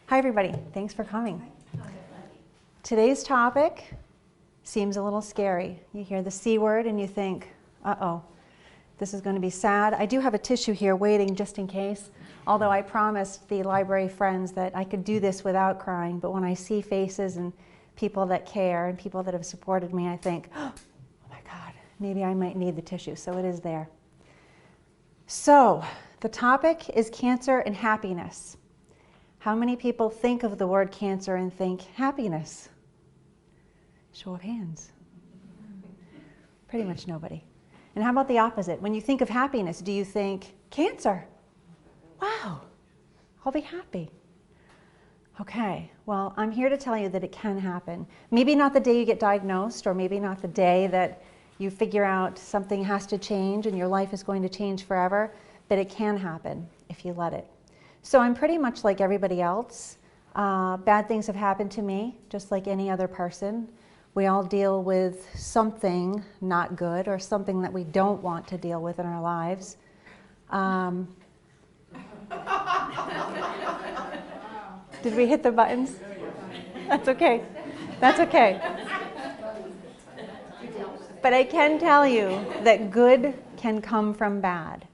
Hi everybody, thanks for coming. Today's topic seems a little scary. You hear the C word and you think, uh-oh, this is going to be sad. I do have a tissue here waiting just in case, although I promised the library friends that I could do this without crying, but when I see faces and people that care and people that have supported me, I think, oh my God, maybe I might need the tissue, so it is there. So, the topic is cancer and happiness. How many people think of the word cancer and think happiness? Show of hands. Pretty much nobody. And how about the opposite? When you think of happiness, do you think cancer? Wow, I'll be happy. Okay, well, I'm here to tell you that it can happen. Maybe not the day you get diagnosed, or maybe not the day that you figure out something has to change and your life is going to change forever, but it can happen if you let it. So I'm pretty much like everybody else. Bad things have happened to me, just like any other person. We all deal with something not good or something that we don't want to deal with in our lives. Did we hit the buttons? That's okay. That's okay. But I can tell you that good can come from bad.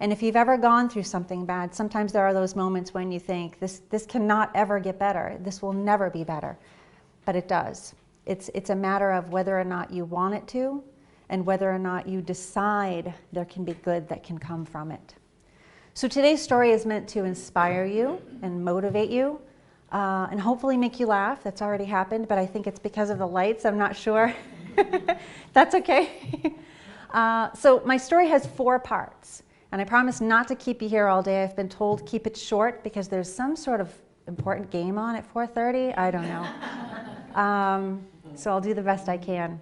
And if you've ever gone through something bad, sometimes there are those moments when you think, this cannot ever get better. This will never be better. But it does. It's a matter of whether or not you want it to, and whether or not you decide there can be good that can come from it. So today's story is meant to inspire you and motivate you, and hopefully make you laugh. That's already happened, but I think it's because of the lights. I'm not sure. That's okay. So my story has 4 parts. And I promise not to keep you here all day. I've been told keep it short because there's some sort of important game on at 4:30. I don't know. So I'll do the best I can.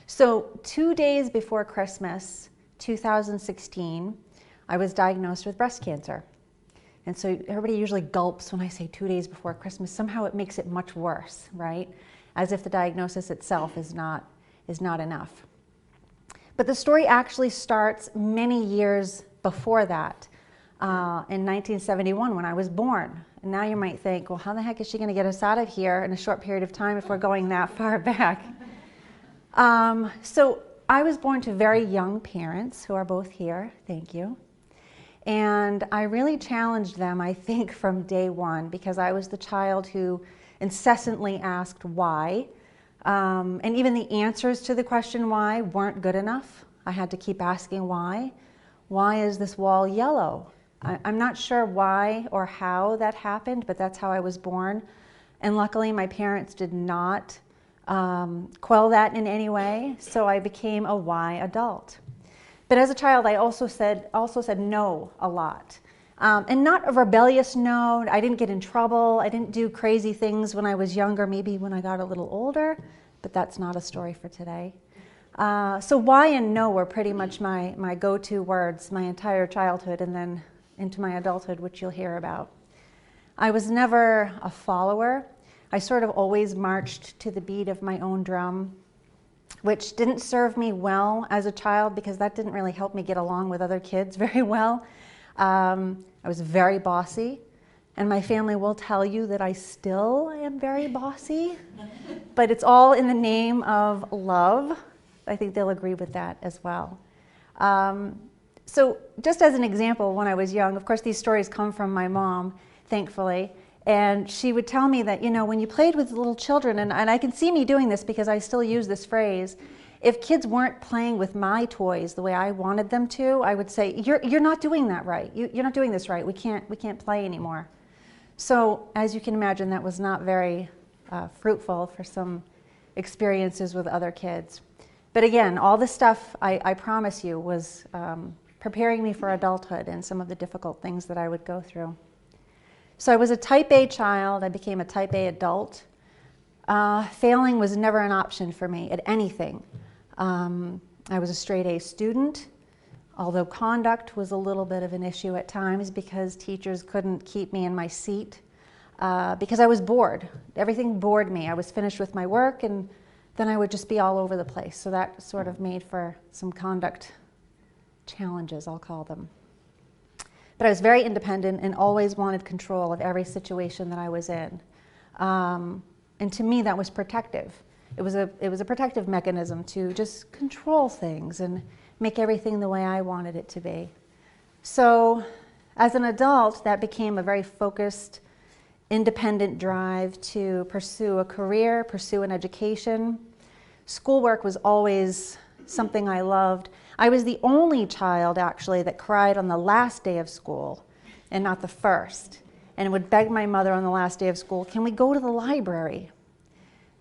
So 2 days before Christmas, 2016, I was diagnosed with breast cancer. And so everybody usually gulps when I say 2 days before Christmas. Somehow it makes it much worse, right? As if the diagnosis itself is not enough. But the story actually starts many years before that, in 1971 when I was born. And now you might think, well, how the heck is she going to get us out of here in a short period of time if we're going that far back? So I was born to very young parents who are both here, thank you. And I really challenged them, I think, from day one, because I was the child who incessantly asked why. And even the answers to the question why weren't good enough. I had to keep asking why. Why is this wall yellow? I'm not sure why or how that happened, but that's how I was born. And luckily my parents did not quell that in any way, so I became a why adult. But as a child I also said no a lot. And not a rebellious no. I didn't get in trouble. I didn't do crazy things when I was younger, maybe when I got a little older, but that's not a story for today. So why and no were pretty much my go-to words my entire childhood and then into my adulthood, which you'll hear about. I was never a follower. I sort of always marched to the beat of my own drum, which didn't serve me well as a child because that didn't really help me get along with other kids very well. I was very bossy, and my family will tell you that I still am very bossy, but it's all in the name of love. I think they'll agree with that as well. So just as an example, when I was young, of course these stories come from my mom, thankfully, and she would tell me that, you know, when you played with little children, and I can see me doing this because I still use this phrase, if kids weren't playing with my toys the way I wanted them to, I would say, you're not doing that right. You're not doing this right. We can't play anymore. So as you can imagine, that was not very fruitful for some experiences with other kids. But again, all this stuff, I promise you, was preparing me for adulthood and some of the difficult things that I would go through. So I was a type A child. I became a type A adult. Failing was never an option for me at anything. I was a straight A student, although conduct was a little bit of an issue at times because teachers couldn't keep me in my seat because I was bored. Everything bored me. I was finished with my work and then I would just be all over the place. So that sort of made for some conduct challenges, I'll call them. But I was very independent and always wanted control of every situation that I was in. And to me, that was protective. It was a protective mechanism to just control things and make everything the way I wanted it to be. So as an adult, that became a very focused, independent drive to pursue a career, pursue an education. Schoolwork was always something I loved. I was the only child, actually, that cried on the last day of school and not the first, and would beg my mother on the last day of school, "Can we go to the library?"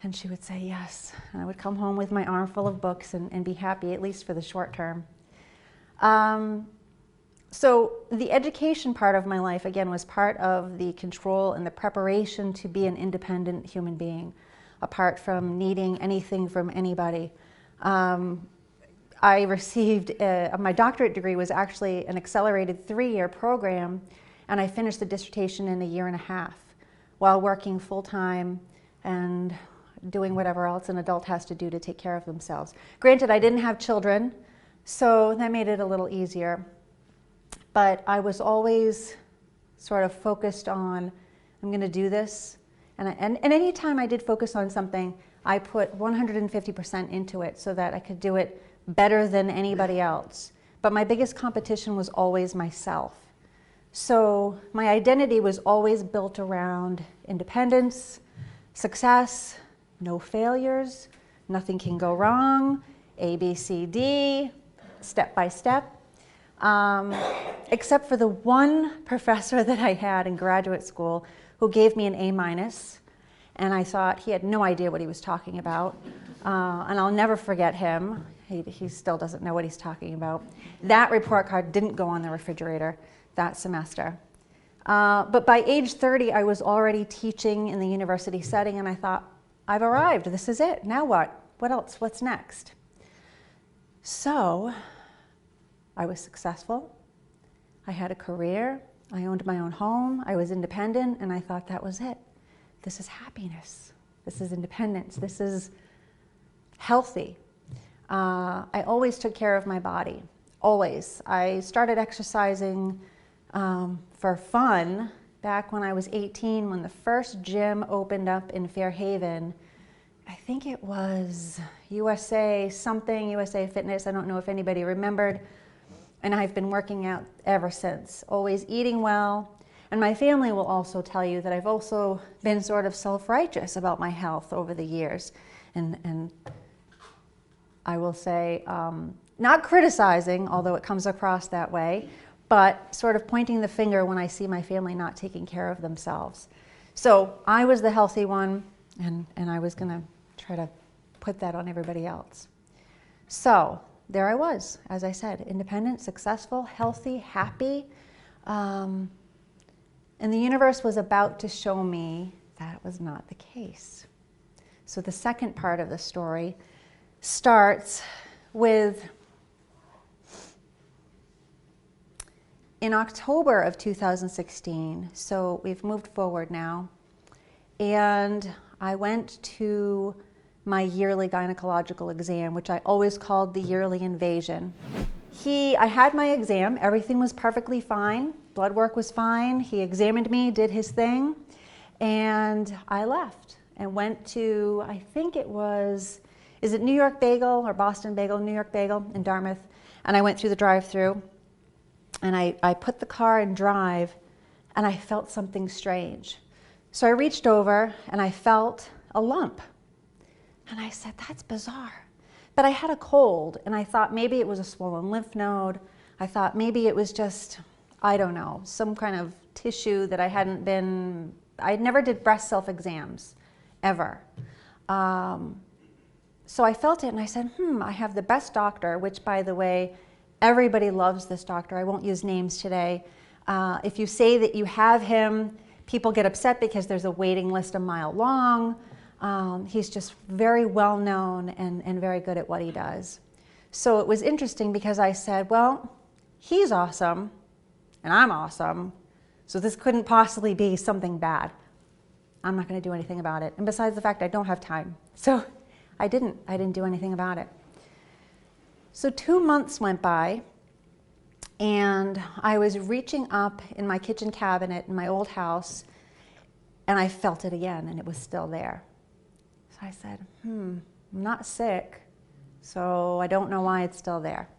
And she would say yes. And I would come home with my armful of books and be happy, at least for the short term. So the education part of my life, again, was part of the control and the preparation to be an independent human being, apart from needing anything from anybody. I received, my doctorate degree was actually an accelerated 3-year program, and I finished the dissertation in a 1.5 years while working full-time and doing whatever else an adult has to do to take care of themselves. Granted, I didn't have children, so that made it a little easier. But I was always sort of focused on, I'm going to do this. And any time I did focus on something, I put 150% into it so that I could do it better than anybody else. But my biggest competition was always myself. So my identity was always built around independence, success, no failures, nothing can go wrong, A, B, C, D, step by step. Except for the one professor that I had in graduate school who gave me an A-, and I thought he had no idea what he was talking about. And I'll never forget him. He still doesn't know what he's talking about. That report card didn't go on the refrigerator that semester. But by age 30, I was already teaching in the university setting, and I thought, I've arrived. This is it. Now what? What else? What's next? So I was successful. I had a career. I owned my own home. I was independent, and I thought that was it. This is happiness. This is independence. This is healthy. I always took care of my body, always. I started exercising for fun back when I was 18, when the first gym opened up in Fairhaven. I think it was USA Fitness. I don't know if anybody remembered. And I've been working out ever since, always eating well. And my family will also tell you that I've also been sort of self-righteous about my health over the years. And I will say, not criticizing, although it comes across that way, but sort of pointing the finger when I see my family not taking care of themselves. So I was the healthy one, and I was going to try to put that on everybody else. So there I was, as I said, independent, successful, healthy, happy. And the universe was about to show me that was not the case. So the second part of the story starts with, in October of 2016, so we've moved forward now, and I went to my yearly gynecological exam, which I always called the yearly invasion. I had my exam, everything was perfectly fine, blood work was fine, he examined me, did his thing, and I left and went to, I think it was, is it New York Bagel or Boston Bagel, New York Bagel in Dartmouth, and I went through the drive-thru. And I put the car in drive, and I felt something strange. So I reached over, and I felt a lump. And I said, that's bizarre. But I had a cold, and I thought maybe it was a swollen lymph node. I thought maybe it was just, I don't know, some kind of tissue that I never did breast self-exams, ever. So I felt it, and I said, I have the best doctor, which, by the way, everybody loves this doctor. I won't use names today. If you say that you have him, people get upset because there's a waiting list a mile long. He's just very well known and very good at what he does. So it was interesting because I said, well, he's awesome and I'm awesome, so this couldn't possibly be something bad. I'm not going to do anything about it. And besides the fact I don't have time. So I didn't do anything about it. So 2 months went by, And I was reaching up in my kitchen cabinet in my old house, and I felt it again, and it was still there. So I said, I'm not sick, so I don't know why it's still there.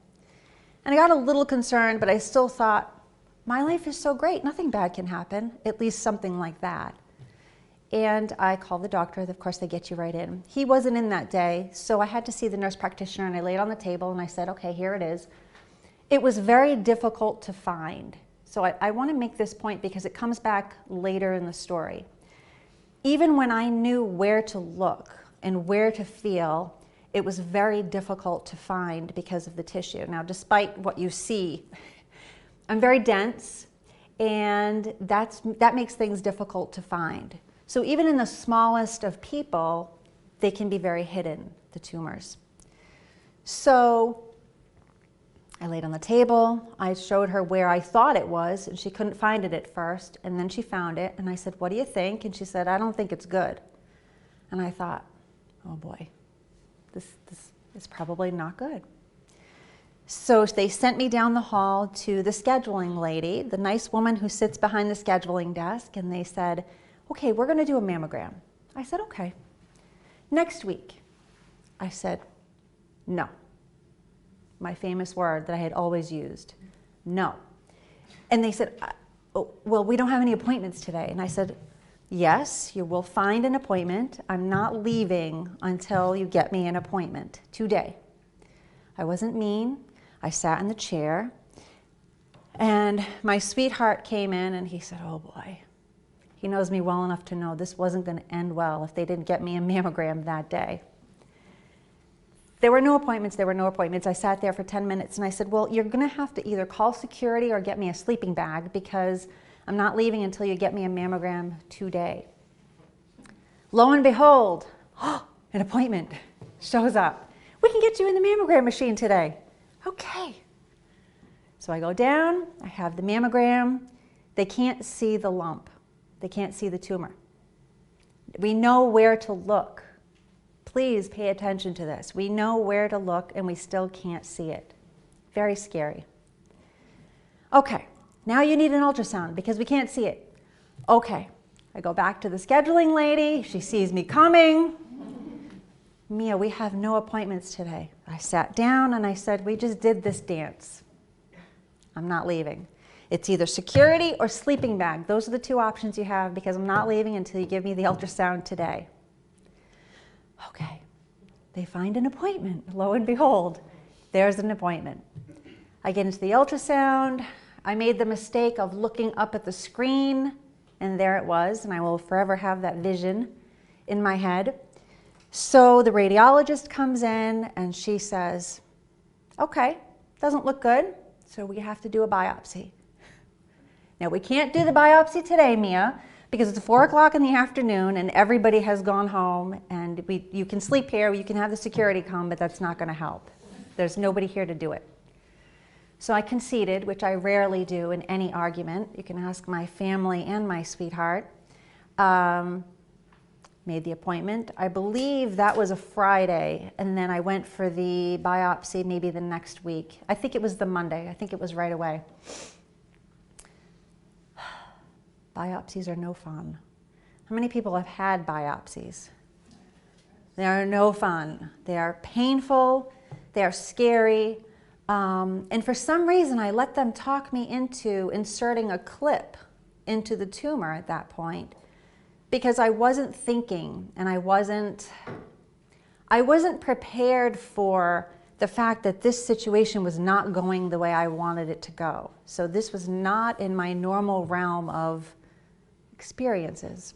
And I got a little concerned, but I still thought, my life is so great, nothing bad can happen, at least something like that. And I called the doctor. Of course, they get you right in. He wasn't in that day, so I had to see the nurse practitioner, and I laid on the table, and I said, okay, here it is. It was very difficult to find. So I want to make this point because it comes back later in the story. Even when I knew where to look and where to feel, it was very difficult to find because of the tissue. Now, despite what you see, I'm very dense, and that makes things difficult to find. So even in the smallest of people, they can be very hidden, the tumors. So I laid on the table, I showed her where I thought it was, and she couldn't find it at first, and then she found it, and I said, what do you think? And she said, I don't think it's good. And I thought, oh boy, this is probably not good. So they sent me down the hall to the scheduling lady, the nice woman who sits behind the scheduling desk, and they said, okay, we're gonna do a mammogram. I said, okay. Next week. I said, no. My famous word that I had always used, no. And they said, oh, well, we don't have any appointments today. And I said, yes, you will find an appointment. I'm not leaving until you get me an appointment today. I wasn't mean. I sat in the chair, and my sweetheart came in, and he said, oh boy. He knows me well enough to know this wasn't going to end well if they didn't get me a mammogram that day. There were no appointments, there were no appointments. I sat there for 10 minutes and I said, well, you're gonna have to either call security or get me a sleeping bag because I'm not leaving until you get me a mammogram today. Lo and behold, an appointment shows up. We can get you in the mammogram machine today. Okay. So I go down, I have the mammogram. They can't see the lump. They can't see the tumor. We know where to look. Please pay attention to this. We know where to look and we still can't see it. Very scary. Okay, now you need an ultrasound because we can't see it. Okay, I go back to the scheduling lady. She sees me coming. Mia, we have no appointments today. I sat down and I said, we just did this dance. I'm not leaving. It's either security or sleeping bag. Those are the two options you have because I'm not leaving until you give me the ultrasound today. Okay, they find an appointment. Lo and behold, there's an appointment. I get into the ultrasound. I made the mistake of looking up at the screen, and there it was, and I will forever have that vision in my head. So the radiologist comes in, and she says, okay, doesn't look good, so we have to do a biopsy. Now, we can't do the biopsy today, Mia, because it's 4 o'clock in the afternoon and everybody has gone home, and you can sleep here, you can have the security come, but that's not going to help. There's nobody here to do it. So I conceded, which I rarely do in any argument. You can ask my family and my sweetheart. Made the appointment. I believe that was a Friday, and then I went for the biopsy maybe the next week. I think it was the Monday. I think it was right away. Biopsies are no fun. How many people have had biopsies? They are no fun. They are painful. They are scary. And for some reason, I let them talk me into inserting a clip into the tumor at that point because I wasn't thinking and I wasn't prepared for the fact that this situation was not going the way I wanted it to go. So this was not in my normal realm of experiences.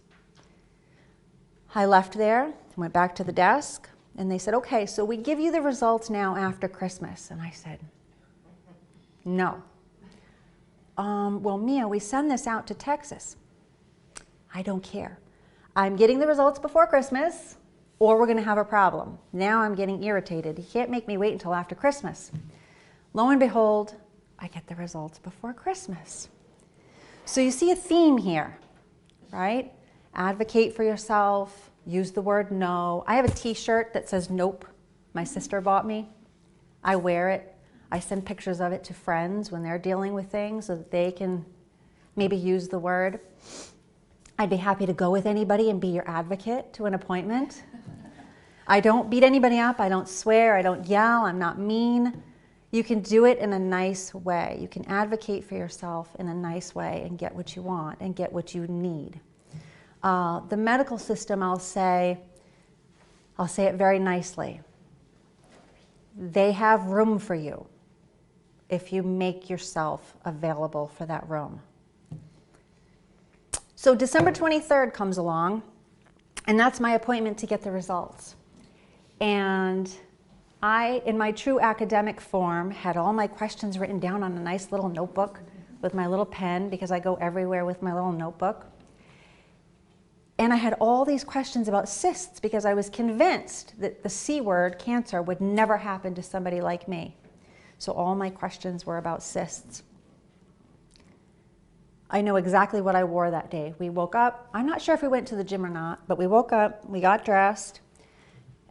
I left there, went back to the desk, and they said, okay, so we give you the results now after Christmas. And I said, no. Well, Mia, we send this out to Texas. I don't care. I'm getting the results before Christmas, or we're going to have a problem. Now I'm getting irritated. You can't make me wait until after Christmas. Lo and behold, I get the results before Christmas. So you see a theme here. Right? Advocate for yourself, use the word no. I have a t-shirt that says nope. My sister bought me. I wear it. I send pictures of it to friends when they're dealing with things so that they can maybe use the word. I'd be happy to go with anybody and be your advocate to an appointment. I don't beat anybody up, I don't swear, I don't yell, I'm not mean. You can do it in a nice way. You can advocate for yourself in a nice way and get what you want and get what you need. The medical system, I'll say it very nicely. They have room for you if you make yourself available for that room. So December 23rd comes along, and that's my appointment to get the results. And I, in my true academic form, had all my questions written down on a nice little notebook with my little pen, because I go everywhere with my little notebook. And I had all these questions about cysts because I was convinced that the C word, cancer, would never happen to somebody like me. So all my questions were about cysts. I know exactly what I wore that day. We woke up, I'm not sure if we went to the gym or not, but we woke up, we got dressed,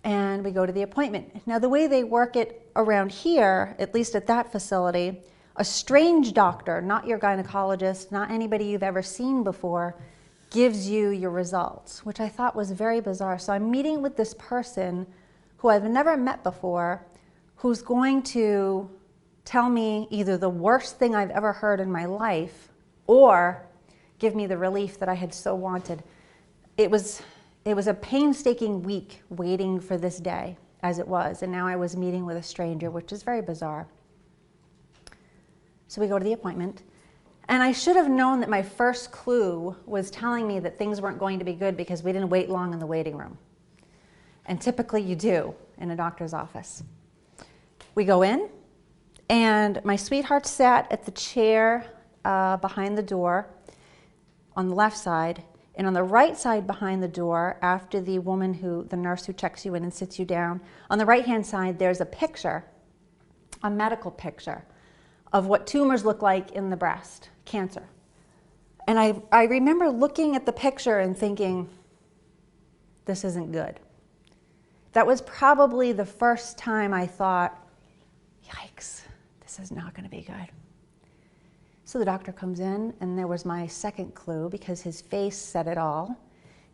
and we go to the appointment. Now the way they work it around here, at least at that facility, a strange doctor, not your gynecologist, not anybody you've ever seen before, gives you your results, which I thought was very bizarre. So I'm meeting with this person who I've never met before, who's going to tell me either the worst thing I've ever heard in my life or give me the relief that I had so wanted. It was a painstaking week waiting for this day, as it was, and now I was meeting with a stranger, which is very bizarre. So we go to the appointment, and I should have known that my first clue was telling me that things weren't going to be good because we didn't wait long in the waiting room. And typically you do in a doctor's office. We go in, and my sweetheart sat at the chair behind the door on the left side, and on the right side behind the door, after the nurse who checks you in and sits you down, on the right-hand side, there's a picture, a medical picture of what tumors look like in the breast, cancer. And I remember looking at the picture and thinking, this isn't good. That was probably the first time I thought, yikes, this is not going to be good. So the doctor comes in, and there was my second clue, because his face said it all.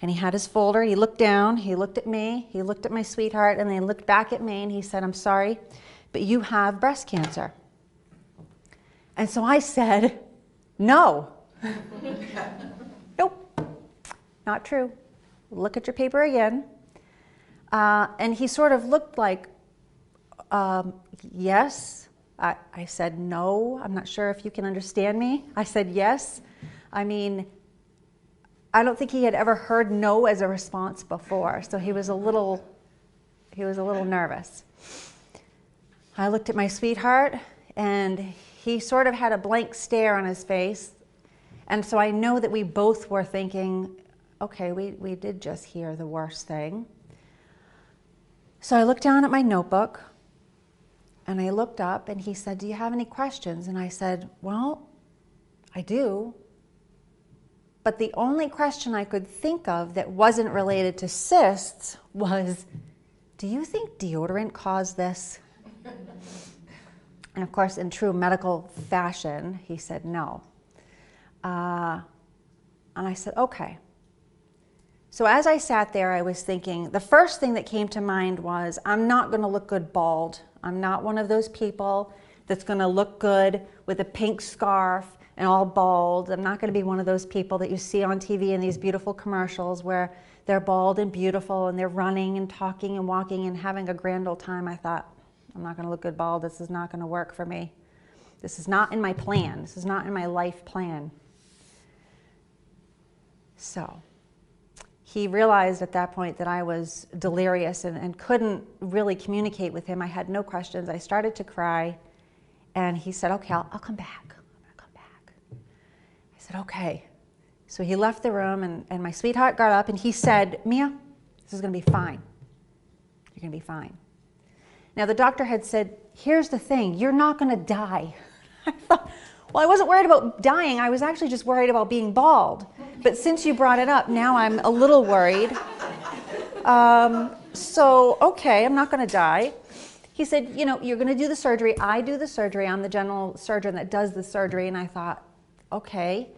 And he had his folder, he looked down, he looked at me, he looked at my sweetheart, and then he looked back at me, and he said, I'm sorry, but you have breast cancer. And so I said, no. Nope, not true. Look at your paper again. And he sort of looked like, yes. I said, no, I'm not sure if you can understand me. I said, yes. I mean, I don't think he had ever heard no as a response before, so he was a little nervous. I looked at my sweetheart, and he sort of had a blank stare on his face. And so I know that we both were thinking, okay, we did just hear the worst thing. So I looked down at my notebook, and I looked up, and he said, do you have any questions? And I said, well, I do. But the only question I could think of that wasn't related to cysts was, do you think deodorant caused this? And of course, in true medical fashion, he said no. And I said, okay. So as I sat there, I was thinking, the first thing that came to mind was, I'm not going to look good bald. I'm not one of those people that's going to look good with a pink scarf and all bald. I'm not going to be one of those people that you see on TV in these beautiful commercials where they're bald and beautiful and they're running and talking and walking and having a grand old time. I thought, I'm not going to look good bald. This is not going to work for me. This is not in my plan. This is not in my life plan. So he realized at that point that I was delirious and couldn't really communicate with him. I had no questions. I started to cry, and he said, okay, I'll come back. I'm gonna come back. I said, okay. So he left the room, and my sweetheart got up, and he said, Mia, this is gonna be fine. You're gonna be fine. Now the doctor had said, here's the thing, you're not gonna die. I thought, well, I wasn't worried about dying. I was actually just worried about being bald. But since you brought it up, now I'm a little worried. So, okay, I'm not going to die. he said, you know, you're going to do the surgery. I do the surgery. I'm the general surgeon that does the surgery. And I thought, okay,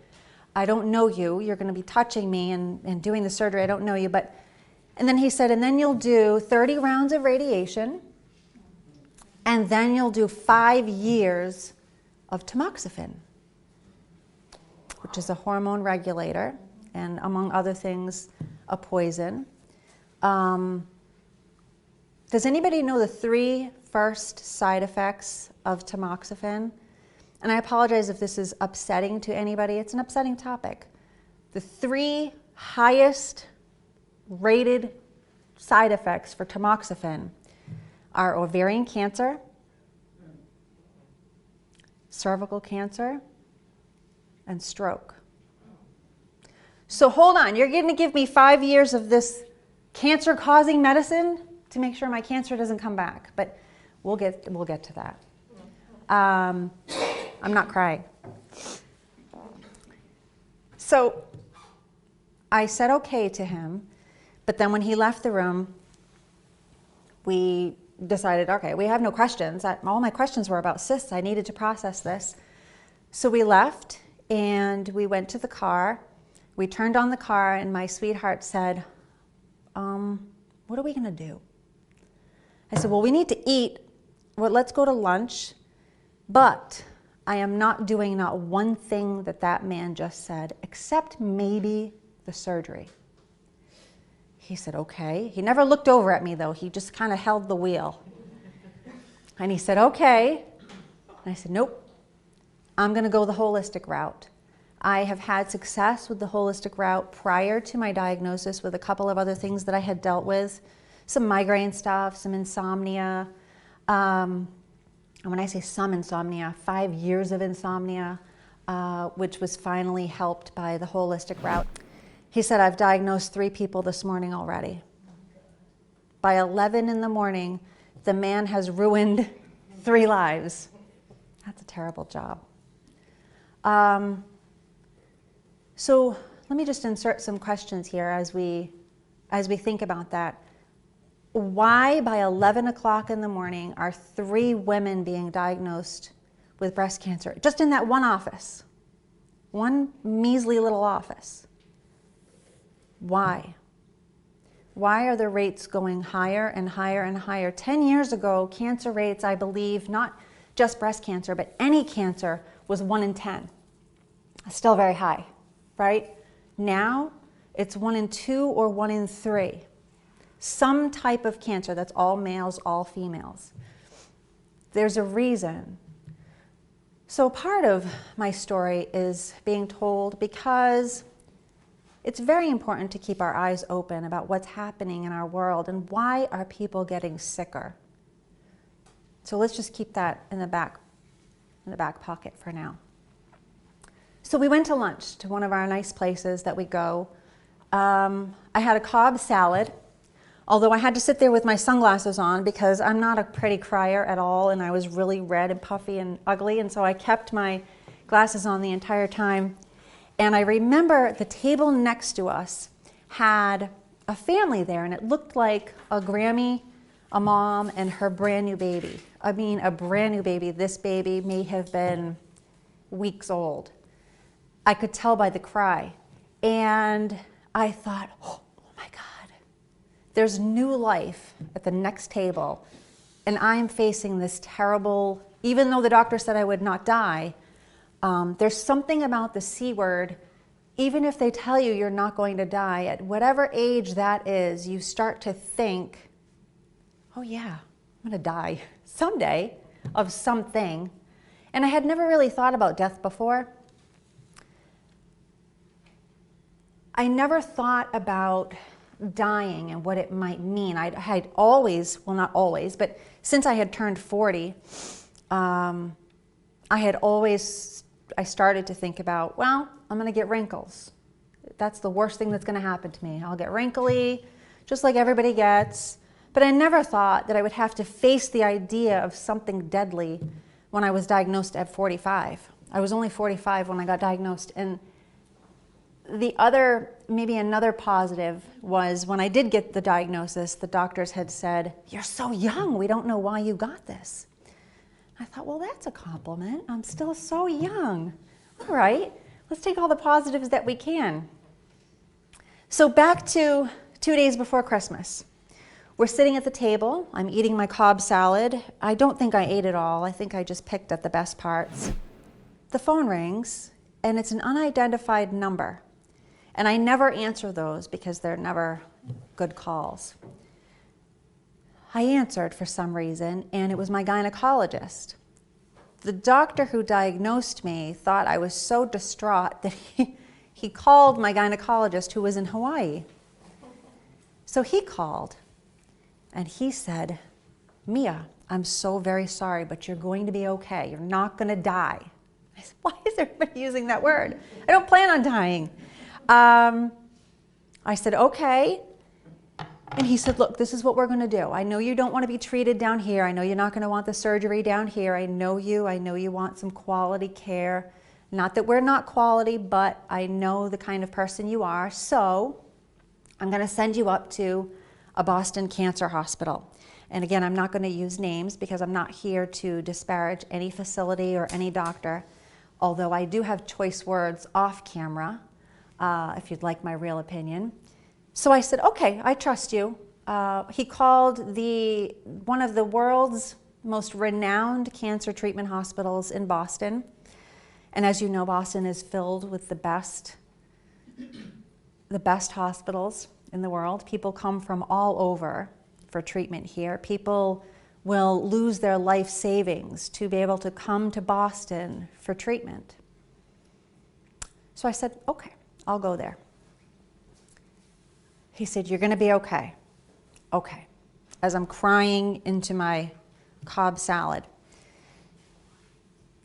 I don't know you. You're going to be touching me and doing the surgery. I don't know you. And then he said, and then you'll do 30 rounds of radiation. And then you'll do 5 years of tamoxifen, which is a hormone regulator, and among other things, a poison. Does anybody know the 3 first side effects of tamoxifen? And I apologize if this is upsetting to anybody. It's an upsetting topic. The 3 highest rated side effects for tamoxifen are ovarian cancer, cervical cancer, and stroke. So hold on, you're going to give me 5 years of this cancer-causing medicine to make sure my cancer doesn't come back, but we'll get to that. I'm not crying. So I said okay to him, but then when he left the room, we decided, okay, we have no questions. All my questions were about cysts. I needed to process this. So we left and we went to the car. We turned on the car and my sweetheart said, what are we going to do? I said, well, we need to eat. Well, let's go to lunch. But I am not doing not one thing that man just said, except maybe the surgery. He said, okay. He never looked over at me, though. He just kind of held the wheel. And he said, okay. And I said, nope. I'm going to go the holistic route. I have had success with the holistic route prior to my diagnosis with a couple of other things that I had dealt with. Some migraine stuff, some insomnia. And when I say some insomnia, 5 years of insomnia, which was finally helped by the holistic route. He said, I've diagnosed 3 people this morning already. By 11 in the morning, the man has ruined 3 lives. That's a terrible job. So let me just insert some questions here as we think about that. Why by 11 o'clock in the morning are 3 women being diagnosed with breast cancer? Just in that one office. One measly little office. Why? Why are the rates going higher and higher and higher? 10 years ago, cancer rates, I believe, not just breast cancer, but any cancer, was 1 in 10. Still very high, right? Now, it's 1 in 2 or 1 in 3. Some type of cancer that's all males, all females. There's a reason. So part of my story is being told because it's very important to keep our eyes open about what's happening in our world and why are people getting sicker. So let's just keep that in the back pocket for now. So we went to lunch to one of our nice places that we go. I had a Cobb salad, although I had to sit there with my sunglasses on because I'm not a pretty crier at all, and I was really red and puffy and ugly, and so I kept my glasses on the entire time. And I remember the table next to us had a family there, and it looked like a Grammy, a mom, and her brand new baby. I mean, a brand new baby. This baby may have been weeks old. I could tell by the cry. And I thought, oh my God, there's new life at the next table. And I'm facing this terrible, even though the doctor said I would not die, there's something about the C word, even if they tell you you're not going to die, at whatever age that is, you start to think, oh yeah, I'm going to die someday of something. And I had never really thought about death before. I never thought about dying and what it might mean. I had always, well not always, but since I had turned 40, I started to think about, well, I'm going to get wrinkles. That's the worst thing that's going to happen to me. I'll get wrinkly, just like everybody gets. But I never thought that I would have to face the idea of something deadly when I was diagnosed at 45. I was only 45 when I got diagnosed. And the other, maybe another positive was when I did get the diagnosis, the doctors had said, "You're so young, we don't know why you got this." I thought, well, that's a compliment. I'm still so young. All right, let's take all the positives that we can. So back to 2 days before Christmas. We're sitting at the table. I'm eating my Cobb salad. I don't think I ate it all. I think I just picked at the best parts. The phone rings, and it's an unidentified number. And I never answer those because they're never good calls. I answered for some reason, and it was my gynecologist. The doctor who diagnosed me thought I was so distraught that he called my gynecologist who was in Hawaii. So he called, and he said, "Mia, I'm so very sorry, but you're going to be okay. You're not going to die." I said, "Why is everybody using that word? I don't plan on dying." I said, "Okay." And he said, "Look, this is what we're going to do. I know you don't want to be treated down here. I know you're not going to want the surgery down here. I know you want some quality care. Not that we're not quality, but I know the kind of person you are. So I'm going to send you up to a Boston cancer hospital." And again, I'm not going to use names because I'm not here to disparage any facility or any doctor, although I do have choice words off camera, if you'd like my real opinion. So I said, "Okay, I trust you." He called one of the world's most renowned cancer treatment hospitals in Boston. And as you know, Boston is filled with the best hospitals in the world. People come from all over for treatment here. People will lose their life savings to be able to come to Boston for treatment. So I said, "Okay, I'll go there." He said, "You're going to be okay." Okay. As I'm crying into my Cobb salad.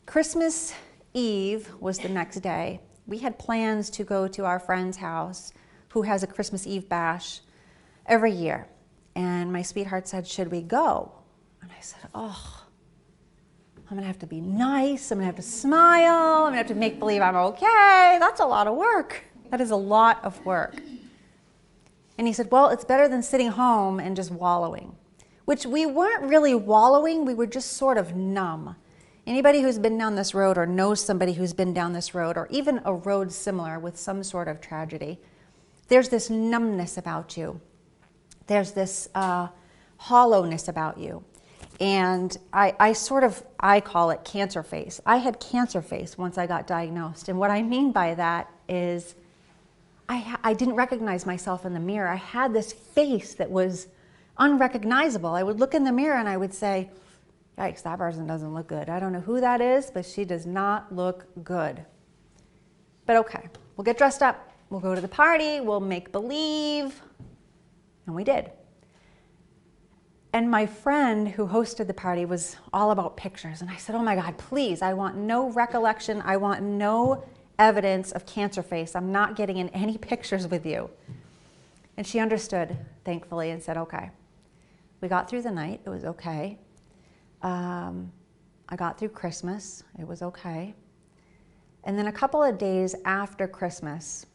Christmas Eve was the next day. We had plans to go to our friend's house who has a Christmas Eve bash every year. And my sweetheart said, "Should we go?" And I said, "Oh, I'm going to have to be nice. I'm going to have to smile. I'm going to have to make believe I'm okay. That's a lot of work. That is a lot of work." And he said, "Well, it's better than sitting home and just wallowing," which we weren't really wallowing. We were just sort of numb. Anybody who's been down this road or knows somebody who's been down this road or even a road similar with some sort of tragedy, there's this numbness about you. There's this hollowness about you. And I call it cancer face. I had cancer face once I got diagnosed. And what I mean by that is I didn't recognize myself in the mirror. I had this face that was unrecognizable. I would look in the mirror and I would say, "Yikes, that person doesn't look good. I don't know who that is, but she does not look good." But okay, we'll get dressed up. We'll go to the party. We'll make believe. And we did. And my friend who hosted the party was all about pictures. And I said, "Oh my God, please, I want no recollection. I want no evidence of cancer face. I'm not getting in any pictures with you." And she understood, thankfully, and said, "Okay." We got through the night. It was okay. I got through Christmas. It was okay. And then a couple of days after Christmas,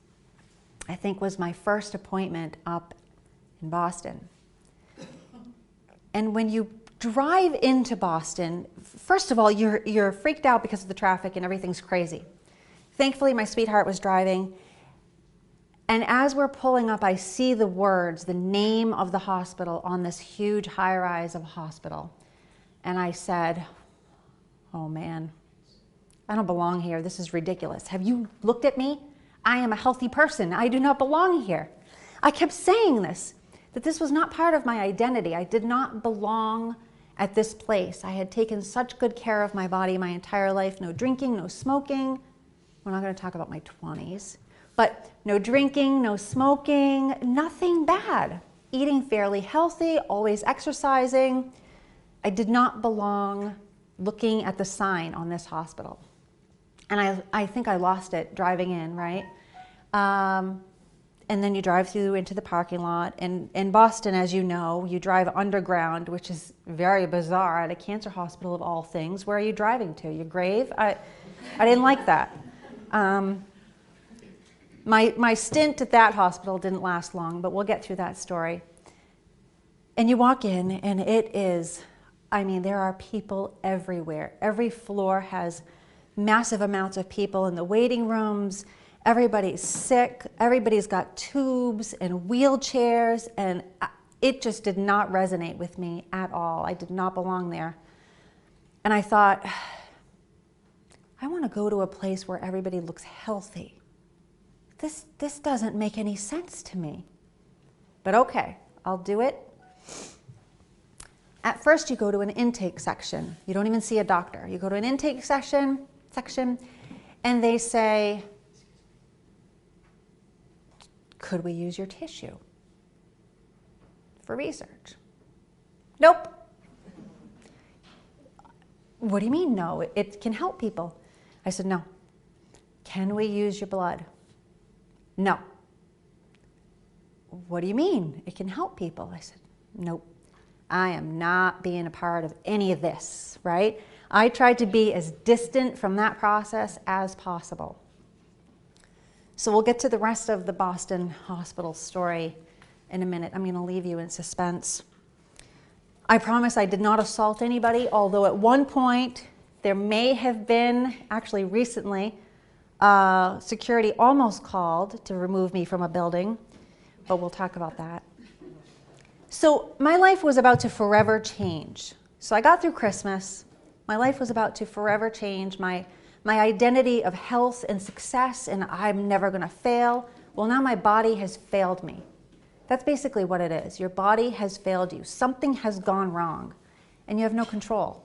I think was my first appointment up in Boston. And when you drive into Boston, first of all, you're freaked out because of the traffic and everything's crazy. Thankfully, my sweetheart was driving. And as we're pulling up, I see the words, the name of the hospital on this huge high-rise of a hospital. And I said, "Oh man, I don't belong here. This is ridiculous. Have you looked at me? I am a healthy person. I do not belong here." I kept saying this, that this was not part of my identity. I did not belong at this place. I had taken such good care of my body my entire life. No drinking, no smoking. We're not going to talk about my 20s. But no drinking, no smoking, nothing bad. Eating fairly healthy, always exercising. I did not belong looking at the sign on this hospital. And I think I lost it driving in, right? And then you drive through into the parking lot. And in Boston, as you know, you drive underground, which is very bizarre at a cancer hospital of all things. Where are you driving to? Your grave? I didn't like that. My stint at that hospital didn't last long, but we'll get through that story. And you walk in, and it is, I mean, there are people everywhere. Every floor has massive amounts of people in the waiting rooms. Everybody's sick. Everybody's got tubes and wheelchairs, and it just did not resonate with me at all. I did not belong there. And I thought, I want to go to a place where everybody looks healthy. This doesn't make any sense to me. But okay, I'll do it. At first, you go to an intake section. You don't even see a doctor. You go to an intake section, and they say, could we use your tissue for research? Nope. What do you mean, no? It can help people. I said, no. Can we use your blood? No. What do you mean? It can help people. I said, nope. I am not being a part of any of this, right? I tried to be as distant from that process as possible. So we'll get to the rest of the Boston hospital story in a minute. I'm going to leave you in suspense. I promise I did not assault anybody, although at one point there may have been, actually recently, security almost called to remove me from a building, but we'll talk about that. So my life was about to forever change. So I got through Christmas. My life was about to forever change. My identity of health and success, and I'm never going to fail. Well, now my body has failed me. That's basically what it is. Your body has failed you. Something has gone wrong, and you have no control.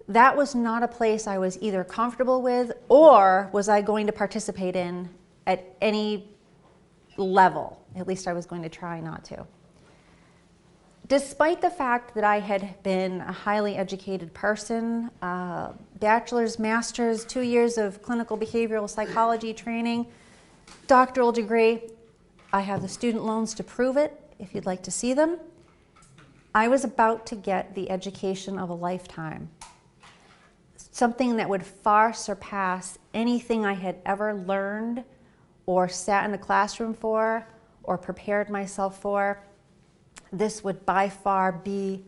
That was not a place I was either comfortable with or was I going to participate in at any level. At least I was going to try not to. Despite the fact that I had been a highly educated person, bachelor's, master's, 2 years of clinical behavioral psychology training, doctoral degree, I have the student loans to prove it, if you'd like to see them. I was about to get the education of a lifetime. Something that would far surpass anything I had ever learned or sat in a classroom for or prepared myself for. This would by far be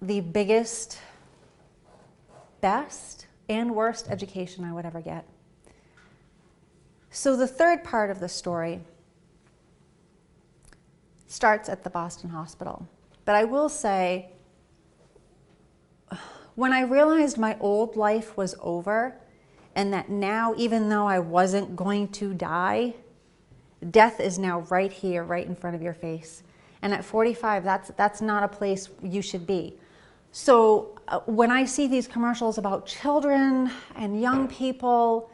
the biggest, best, and worst education I would ever get. So the third part of the story starts at the Boston Hospital. But I will say, when I realized my old life was over and that now, even though I wasn't going to die, death is now right here, right in front of your face. And at 45, that's not a place you should be. So when I see these commercials about children and young people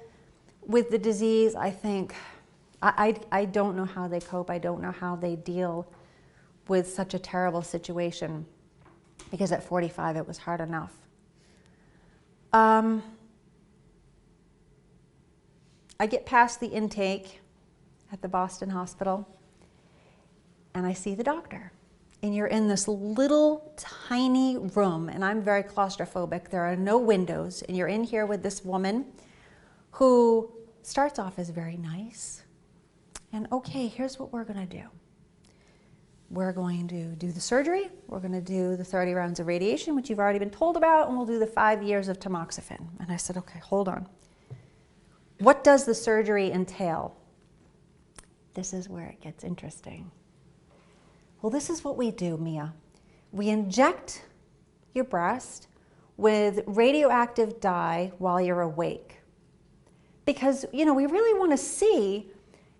with the disease, I think, I don't know how they cope. I don't know how they deal with such a terrible situation, because at 45, it was hard enough. I get past the intake at the Boston Hospital, and I see the doctor. And you're in this little tiny room, and I'm very claustrophobic. There are no windows, and you're in here with this woman who starts off as very nice. And okay, here's what we're going to do. We're going to do the surgery. We're going to do the 30 rounds of radiation, which you've already been told about, and we'll do the 5 years of tamoxifen. And I said, okay, hold on. What does the surgery entail? This is where it gets interesting. Well, this is what we do, Mia. We inject your breast with radioactive dye while you're awake. Because, we really want to see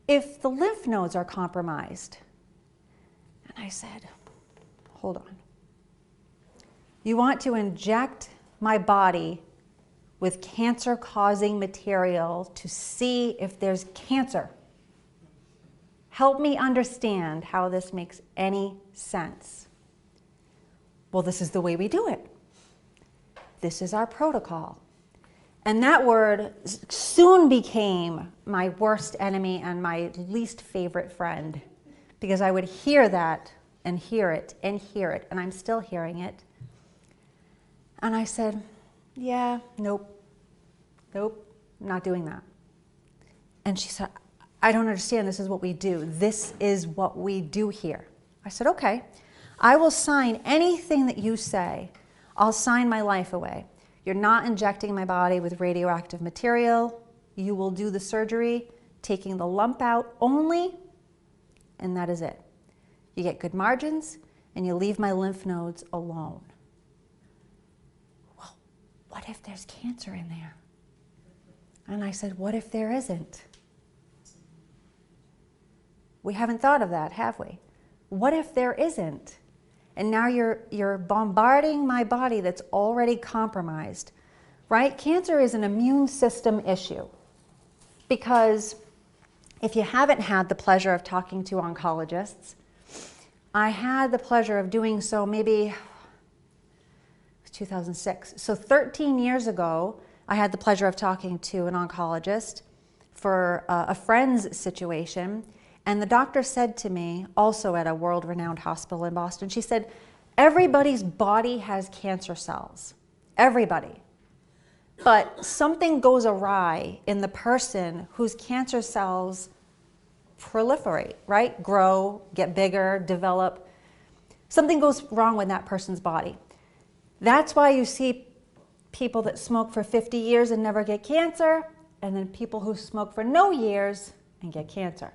if the lymph nodes are compromised. And I said, hold on. You want to inject my body with cancer-causing material to see if there's cancer. Help me understand how this makes any sense. Well, this is the way we do it. This is our protocol. And that word soon became my worst enemy and my least favorite friend, because I would hear that and hear it and hear it, and I'm still hearing it. And I said, yeah, nope, I'm not doing that. And she said, I don't understand. This is what we do. This is what we do here. I said, okay, I will sign anything that you say. I'll sign my life away. You're not injecting my body with radioactive material. You will do the surgery, taking the lump out only, and that is it. You get good margins, and you leave my lymph nodes alone. Well, what if there's cancer in there? And I said, what if there isn't? We haven't thought of that, have we? What if there isn't? And now you're bombarding my body that's already compromised, right? Cancer is an immune system issue because if you haven't had the pleasure of talking to oncologists, I had the pleasure of doing so maybe 2006. So 13 years ago, I had the pleasure of talking to an oncologist for a friend's situation. And the doctor said to me, also at a world-renowned hospital in Boston, she said, everybody's body has cancer cells, everybody. But something goes awry in the person whose cancer cells proliferate, right? Grow, get bigger, develop. Something goes wrong with that person's body. That's why you see people that smoke for 50 years and never get cancer, and then people who smoke for no years and get cancer.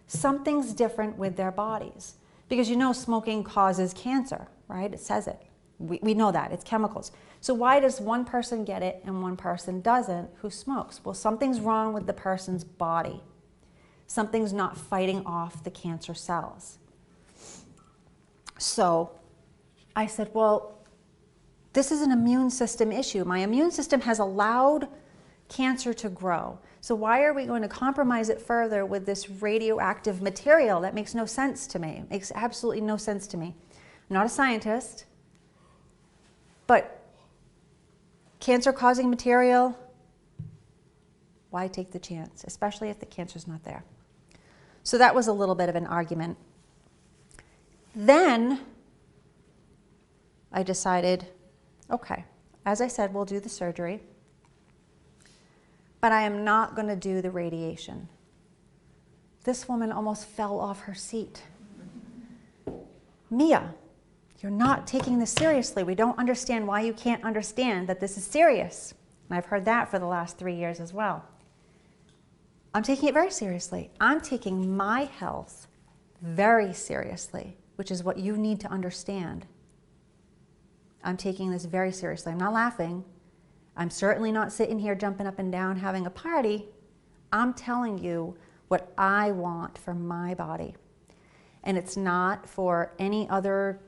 Something's different with their bodies. Because you know smoking causes cancer, right? It says it. We know that. It's chemicals. So why does one person get it and one person doesn't who smokes? Well, something's wrong with the person's body. Something's not fighting off the cancer cells. So I said, well, this is an immune system issue. My immune system has allowed cancer to grow. So why are we going to compromise it further with this radioactive material? That makes no sense to me. It makes absolutely no sense to me. I'm not a scientist, but cancer-causing material, why take the chance, especially if the cancer's not there? So that was a little bit of an argument. Then I decided, okay, as I said, we'll do the surgery, but I am not going to do the radiation. This woman almost fell off her seat. Mia, you're not taking this seriously. We don't understand why you can't understand that this is serious. And I've heard that for the last 3 years as well. I'm taking it very seriously. I'm taking my health very seriously, which is what you need to understand. I'm taking this very seriously. I'm not laughing. I'm certainly not sitting here jumping up and down having a party. I'm telling you what I want for my body. And it's not for any other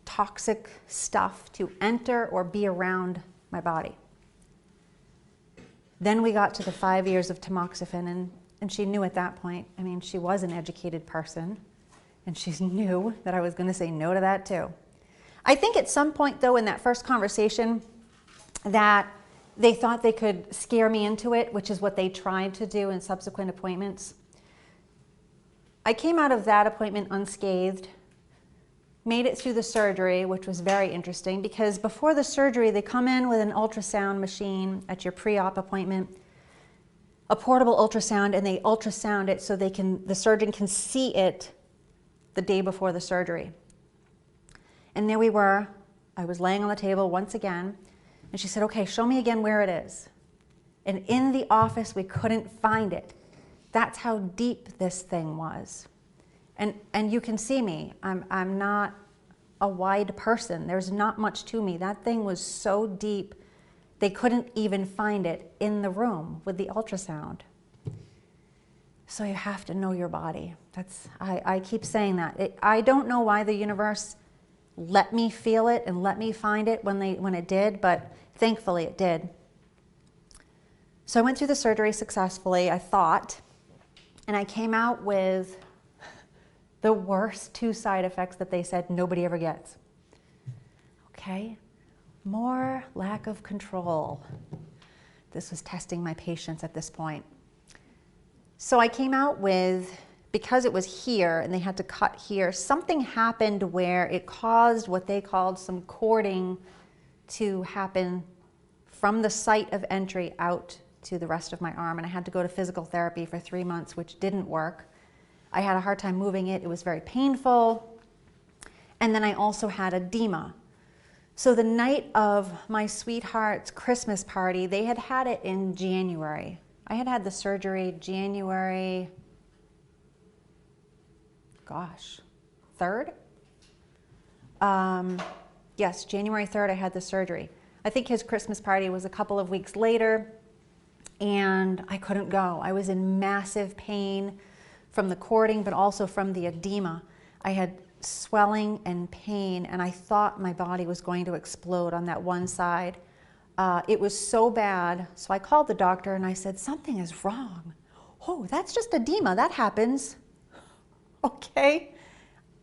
toxic stuff to enter or be around my body. Then we got to the 5 years of tamoxifen, and she knew at that point, I mean, she was an educated person, and she knew that I was going to say no to that too. I think at some point, though, in that first conversation, that they thought they could scare me into it, which is what they tried to do in subsequent appointments. I came out of that appointment unscathed, made it through the surgery, which was very interesting because before the surgery, they come in with an ultrasound machine at your pre-op appointment, a portable ultrasound, and they ultrasound it so the surgeon can see it the day before the surgery. And there we were. I was laying on the table once again, and she said, okay, show me again where it is. And in the office, we couldn't find it. That's how deep this thing was. And you can see me. I'm not a wide person. There's not much to me. That thing was so deep, they couldn't even find it in the room with the ultrasound. So you have to know your body. I keep saying that. I don't know why the universe let me feel it and let me find it when it did, but thankfully it did. So I went through the surgery successfully, I thought, and I came out with the worst 2 side effects that they said nobody ever gets. Okay? More lack of control. This was testing my patience at this point. So I came out with, because it was here and they had to cut here, something happened where it caused what they called some cording to happen from the site of entry out to the rest of my arm, and I had to go to physical therapy for 3 months, which didn't work. I had a hard time moving it. It was very painful. And then I also had edema. So the night of my sweetheart's Christmas party, they had had it in January. I had had the surgery January, 3rd? Yes, January 3rd I had the surgery. I think his Christmas party was a couple of weeks later, and I couldn't go. I was in massive pain from the cording, but also from the edema. I had swelling and pain, and I thought my body was going to explode on that one side. It was so bad, so I called the doctor and I said, something is wrong. Oh, that's just edema, that happens. Okay,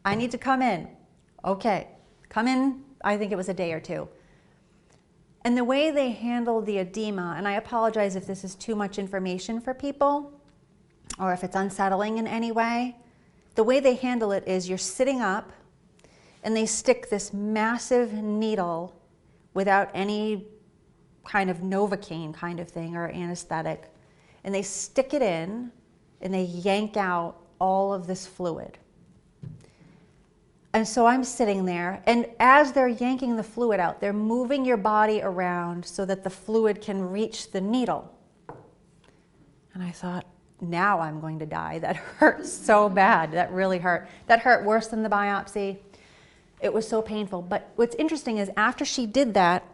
I need to come in. Okay, come in, I think it was a day or two. And the way they handled the edema, and I apologize if this is too much information for people, or if it's unsettling in any way, the way they handle it is you're sitting up and they stick this massive needle without any kind of Novocaine kind of thing or anesthetic, and they stick it in and they yank out all of this fluid. And so I'm sitting there, and as they're yanking the fluid out, they're moving your body around so that the fluid can reach the needle. And I thought, now I'm going to die. That hurt so bad. That really hurt. That hurt worse than the biopsy. It was so painful. But what's interesting is after she did that,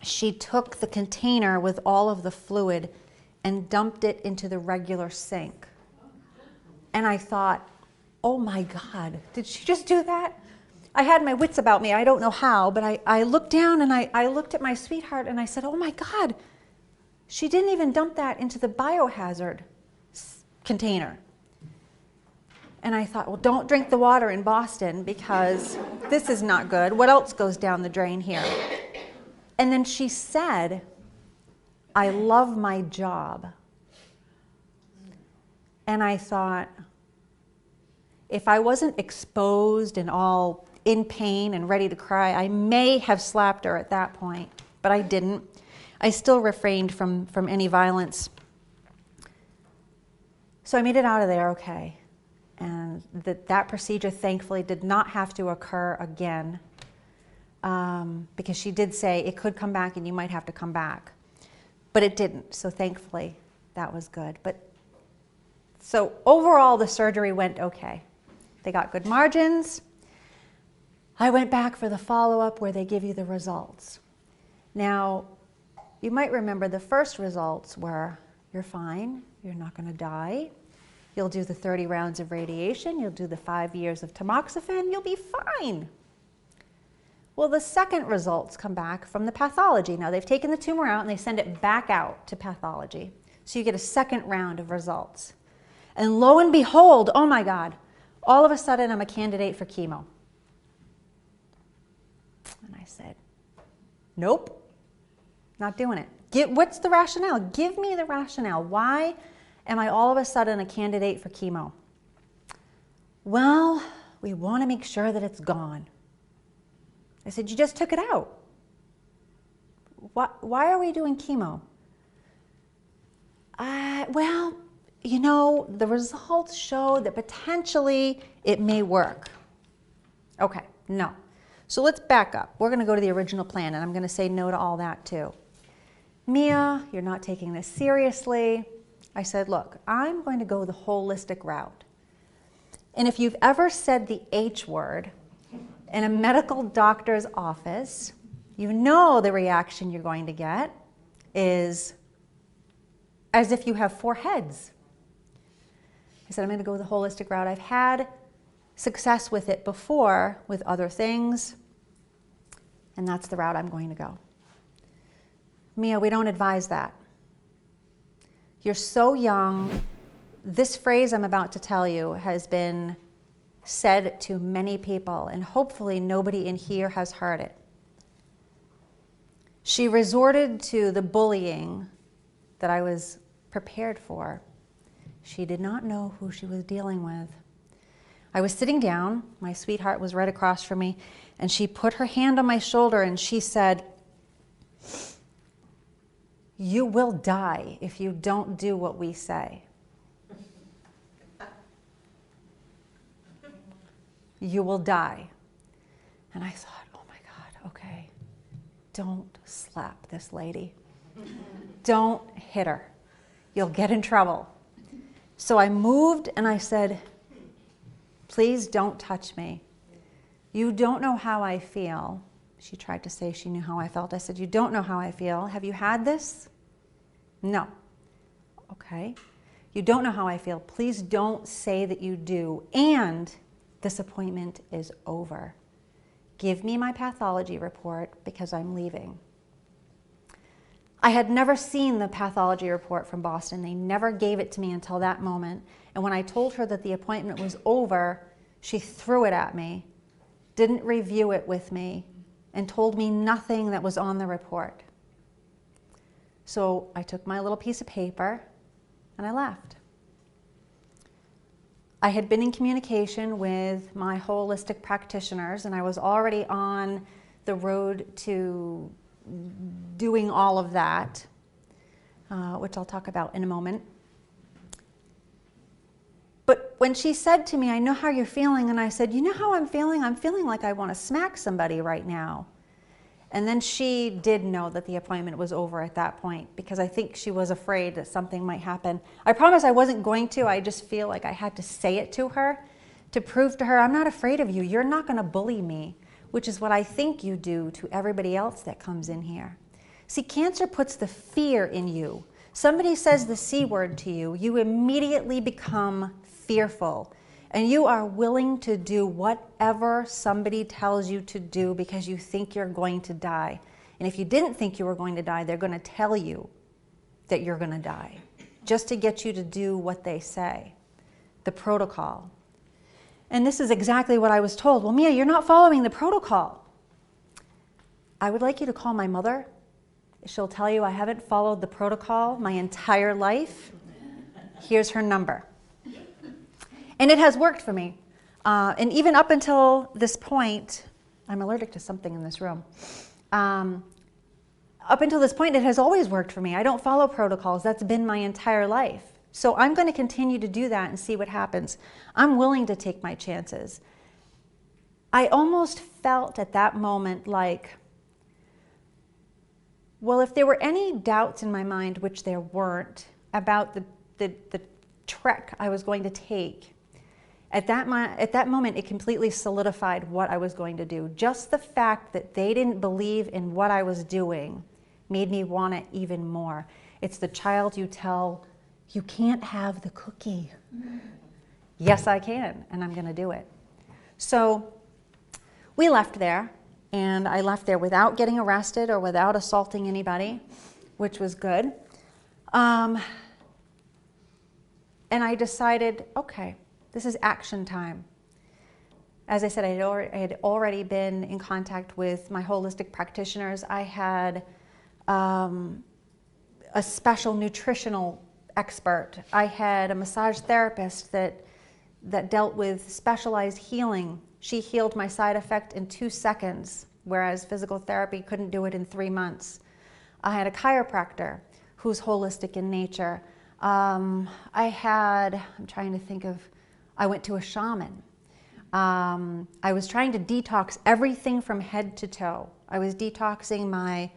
she took the container with all of the fluid and dumped it into the regular sink. And I thought, oh my God, did she just do that? I had my wits about me. I don't know how, but I looked down and I looked at my sweetheart and I said, oh my God, she didn't even dump that into the biohazard container. And I thought, well, don't drink the water in Boston because this is not good. What else goes down the drain here? And then she said, I love my job. And I thought, if I wasn't exposed and all in pain and ready to cry, I may have slapped her at that point, but I didn't. I still refrained from any violence. So I made it out of there okay. And that procedure, thankfully, did not have to occur again because she did say it could come back and you might have to come back. But it didn't, so thankfully, that was good. So overall, the surgery went okay. They got good margins. I went back for the follow-up where they give you the results. Now, you might remember the first results were, you're fine, you're not going to die. You'll do the 30 rounds of radiation, you'll do the 5 years of tamoxifen, you'll be fine. Well, the second results come back from the pathology. Now, they've taken the tumor out and they send it back out to pathology. So you get a second round of results. And lo and behold, oh my God, all of a sudden I'm a candidate for chemo. And I said, nope, not doing it. What's the rationale? Give me the rationale. Why am I all of a sudden a candidate for chemo? Well, we want to make sure that it's gone. I said, you just took it out. Why are we doing chemo? Well, you know, the results show that potentially it may work. Okay, no. So let's back up. We're going to go to the original plan, and I'm going to say no to all that too. Mia, you're not taking this seriously. I said, look, I'm going to go the holistic route. And if you've ever said the H word in a medical doctor's office, you know the reaction you're going to get is as if you have 4 heads. I said, I'm going to go the holistic route. I've had success with it before with other things, and that's the route I'm going to go. Mia, we don't advise that. You're so young. This phrase I'm about to tell you has been said to many people, and hopefully nobody in here has heard it. She resorted to the bullying that I was prepared for. She did not know who she was dealing with. I was sitting down, my sweetheart was right across from me, and she put her hand on my shoulder and she said, you will die if you don't do what we say. You will die. And I thought, oh my God, okay, don't slap this lady. Don't hit her. You'll get in trouble. So I moved and I said, please don't touch me. You don't know how I feel. She tried to say she knew how I felt. I said, you don't know how I feel. Have you had this? No. Okay. You don't know how I feel. Please don't say that you do. And this appointment is over. Give me my pathology report because I'm leaving. I had never seen the pathology report from Boston. They never gave it to me until that moment. And when I told her that the appointment was over, she threw it at me, didn't review it with me, and told me nothing that was on the report. So I took my little piece of paper and I left. I had been in communication with my holistic practitioners, and I was already on the road to doing all of that, which I'll talk about in a moment. But when she said to me, I know how you're feeling, and I said, you know how I'm feeling? I'm feeling like I want to smack somebody right now. And then she did know that the appointment was over at that point, because I think she was afraid that something might happen. I promised I wasn't going to. I just feel like I had to say it to her to prove to her, I'm not afraid of you. You're not going to bully me, which is what I think you do to everybody else that comes in here. See, cancer puts the fear in you. Somebody says the C word to you, you immediately become fearful. And you are willing to do whatever somebody tells you to do because you think you're going to die. And if you didn't think you were going to die, they're going to tell you that you're going to die, just to get you to do what they say, the protocol. And this is exactly what I was told. Well, Mia, you're not following the protocol. I would like you to call my mother. She'll tell you I haven't followed the protocol my entire life. Here's her number. And it has worked for me. And even up until this point, I'm allergic to something in this room. Up until this point, it has always worked for me. I don't follow protocols. That's been my entire life. So I'm going to continue to do that and see what happens. I'm willing to take my chances. I almost felt at that moment like, well, if there were any doubts in my mind, which there weren't, about the trek I was going to take, at that moment, it completely solidified what I was going to do. Just the fact that they didn't believe in what I was doing made me want it even more. It's the child you tell, you can't have the cookie. Yes, I can, and I'm going to do it. So we left there, and I left there without getting arrested or without assaulting anybody, which was good. And I decided, okay, this is action time. As I said, I had already been in contact with my holistic practitioners. I had a special nutritional expert. I had a massage therapist that dealt with specialized healing. She healed my side effect in 2 seconds, whereas physical therapy couldn't do it in 3 months. I had a chiropractor who's holistic in nature. I'm trying to think of, I went to a shaman. I was trying to detox everything from head to toe. I was detoxing my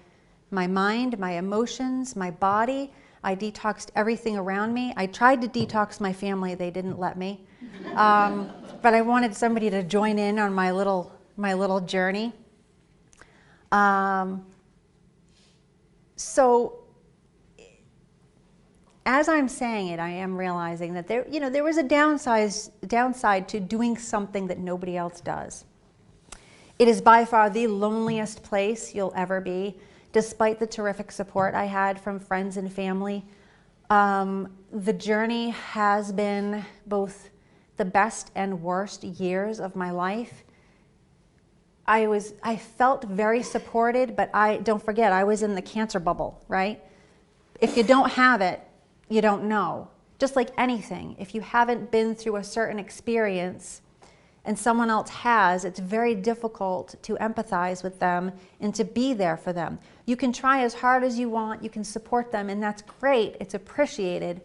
mind, my emotions, my body. I detoxed everything around me. I tried to detox my family. They didn't let me. But I wanted somebody to join in on my little journey. So as I'm saying it, I am realizing that there was a downside to doing something that nobody else does. It is by far the loneliest place you'll ever be, despite the terrific support I had from friends and family. The journey has been both the best and worst years of my life. I felt very supported, but don't forget, I was in the cancer bubble, right? If you don't have it, you don't know. Just like anything, if you haven't been through a certain experience and someone else has, it's very difficult to empathize with them and to be there for them. You can try as hard as you want, you can support them, and that's great, it's appreciated,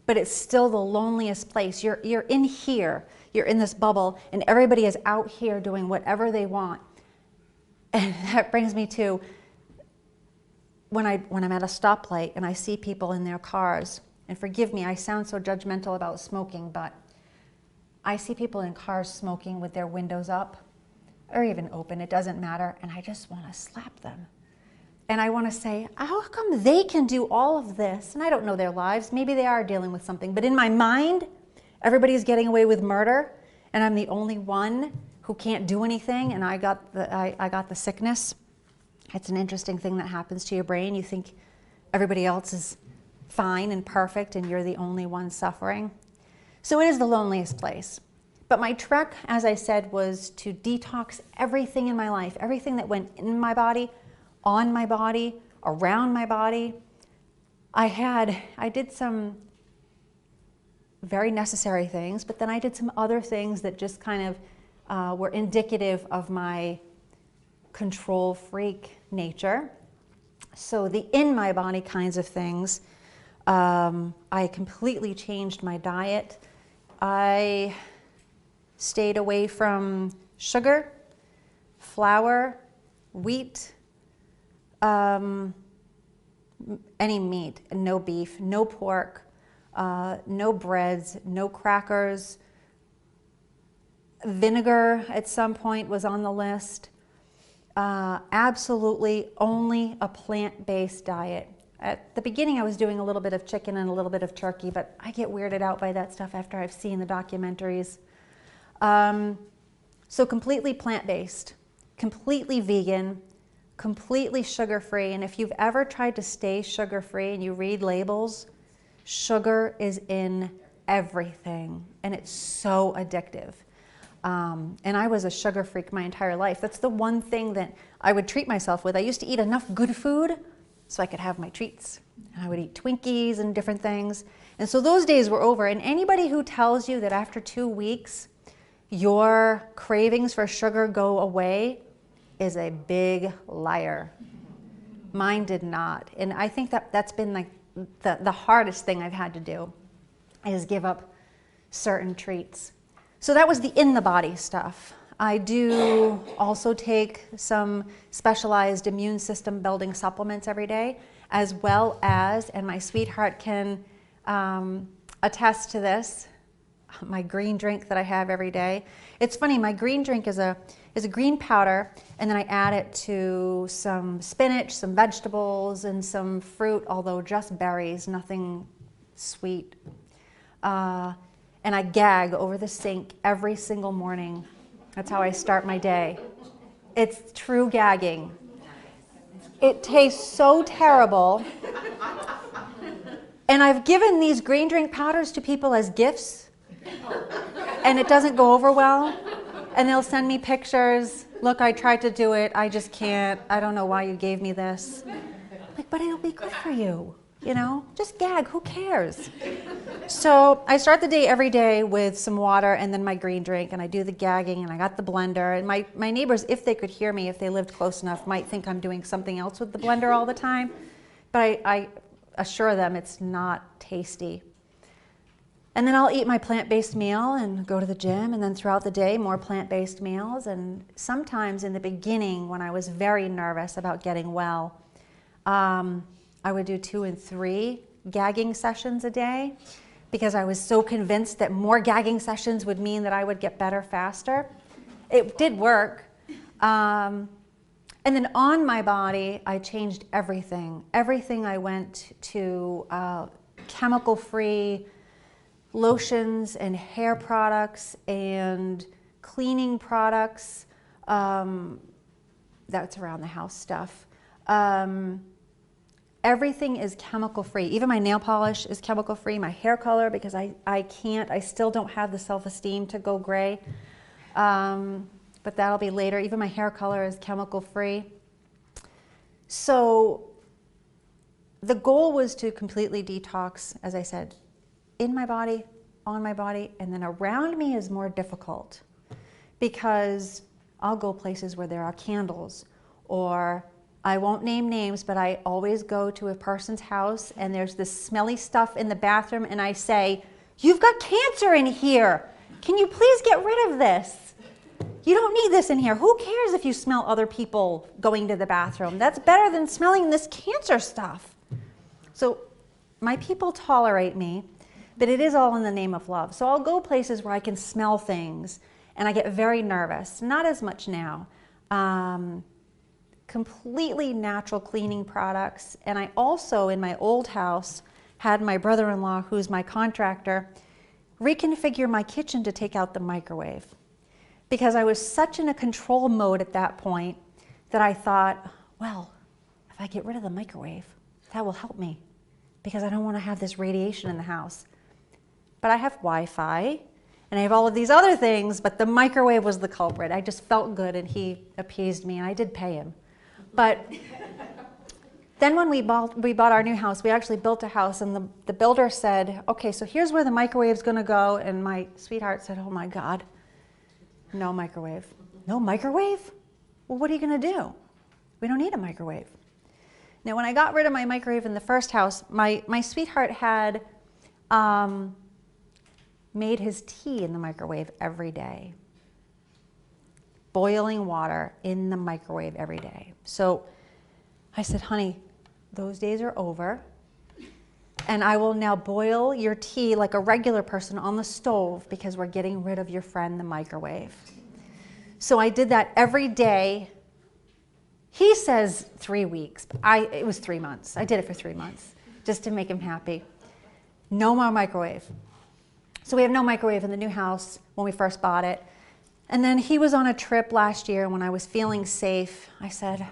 but it's still the loneliest place. You're in here, you're in this bubble, and everybody is out here doing whatever they want. And that brings me to when I'm at a stoplight and I see people in their cars, and forgive me, I sound so judgmental about smoking, but I see people in cars smoking with their windows up or even open, it doesn't matter, and I just want to slap them. And I want to say, how come they can do all of this? And I don't know their lives, maybe they are dealing with something, but in my mind, everybody's getting away with murder, and I'm the only one who can't do anything, and I got the sickness. It's an interesting thing that happens to your brain. You think everybody else is fine and perfect, and you're the only one suffering. So it is the loneliest place. But my trek, as I said, was to detox everything in my life, everything that went in my body, on my body, around my body. I did some very necessary things, but then I did some other things that just kind of were indicative of my control freak nature. So the in my body kinds of things, I completely changed my diet. I stayed away from sugar, flour, wheat, any meat, no beef, no pork, no breads, no crackers. Vinegar at some point was on the list. Absolutely only a plant-based diet. At the beginning I was doing a little bit of chicken and a little bit of turkey, but I get weirded out by that stuff after I've seen the documentaries. So completely plant-based, completely vegan, completely sugar-free, and if you've ever tried to stay sugar-free and you read labels, sugar is in everything, and it's so addictive. And I was a sugar freak my entire life. That's the one thing that I would treat myself with. I used to eat enough good food so I could have my treats. And I would eat Twinkies and different things. And so those days were over. And anybody who tells you that after 2 weeks your cravings for sugar go away is a big liar. Mine did not. And I think that that's been like the hardest thing I've had to do, is give up certain treats. So that was the in the body stuff. I do also take some specialized immune system building supplements every day, as well as, and my sweetheart can attest to this, my green drink that I have every day. It's funny, my green drink is a green powder, and then I add it to some spinach, some vegetables, and some fruit, although just berries, nothing sweet. And I gag over the sink every single morning. That's how I start my day. It's true gagging. It tastes so terrible. And I've given these green drink powders to people as gifts, and it doesn't go over well. And they'll send me pictures. Look, I tried to do it. I just can't. I don't know why you gave me this. Like, but it'll be good for you. You know, just gag, who cares? So I start the day every day with some water and then my green drink, and I do the gagging, and I got the blender. And my neighbors, if they could hear me, if they lived close enough, might think I'm doing something else with the blender all the time. But I assure them it's not tasty. And then I'll eat my plant-based meal and go to the gym, and then throughout the day, more plant-based meals. And sometimes in the beginning, when I was very nervous about getting well, I would do 2 and 3 gagging sessions a day because I was so convinced that more gagging sessions would mean that I would get better faster. It did work. And then on my body, I changed everything. Everything I went to chemical-free lotions and hair products and cleaning products. That's around the house stuff. Everything is chemical-free. Even my nail polish is chemical-free. My hair color, because I still don't have the self-esteem to go gray. But that'll be later. Even my hair color is chemical-free. So the goal was to completely detox, as I said, in my body, on my body, and then around me is more difficult. because I'll go places where there are candles, or I won't name names, but I always go to a person's house and there's this smelly stuff in the bathroom and I say, "You've got cancer in here. Can you please get rid of this? You don't need this in here. Who cares if you smell other people going to the bathroom? That's better than smelling this cancer stuff." So my people tolerate me, but it is all in the name of love. So I'll go places where I can smell things and I get very nervous. Not as much now. Completely natural cleaning products. And I also, in my old house, had my brother-in-law, who's my contractor, reconfigure my kitchen to take out the microwave. Because I was such in a control mode at that point that I thought, well, if I get rid of the microwave, that will help me because I don't want to have this radiation in the house. But I have Wi-Fi and I have all of these other things, but the microwave was the culprit. I just felt good and he appeased me and I did pay him. But then when we bought our new house, we actually built a house and the builder said, okay, so here's where the microwave's gonna go. And my sweetheart said, oh my God, no microwave. No microwave? Well, what are you gonna do? We don't need a microwave. Now, when I got rid of my microwave in the first house, my sweetheart had made his tea in the microwave every day. Boiling water in the microwave every day. So I said, honey, those days are over, and I will now boil your tea like a regular person on the stove because we're getting rid of your friend, the microwave. So I did that every day. He says 3 weeks, but it was 3 months. I did it for 3 months just to make him happy. No more microwave. So we have no microwave in the new house when we first bought it. And then he was on a trip last year when I was feeling safe. I said,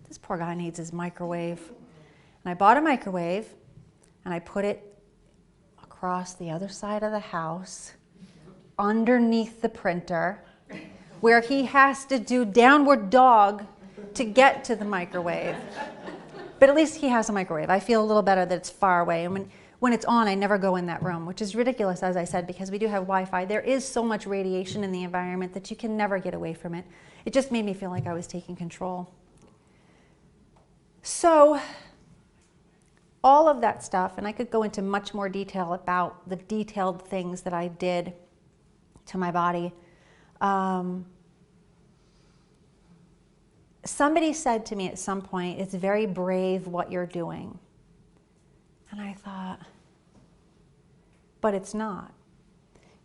this poor guy needs his microwave. And I bought a microwave and I put it across the other side of the house, underneath the printer, where he has to do downward dog to get to the microwave. But at least he has a microwave. I feel a little better that it's far away. And when it's on, I never go in that room, which is ridiculous, as I said, because we do have Wi-Fi. There is so much radiation in the environment that you can never get away from it. It just made me feel like I was taking control. So all of that stuff, and I could go into much more detail about the detailed things that I did to my body. Somebody said to me at some point, it's very brave what you're doing. And I thought, but it's not.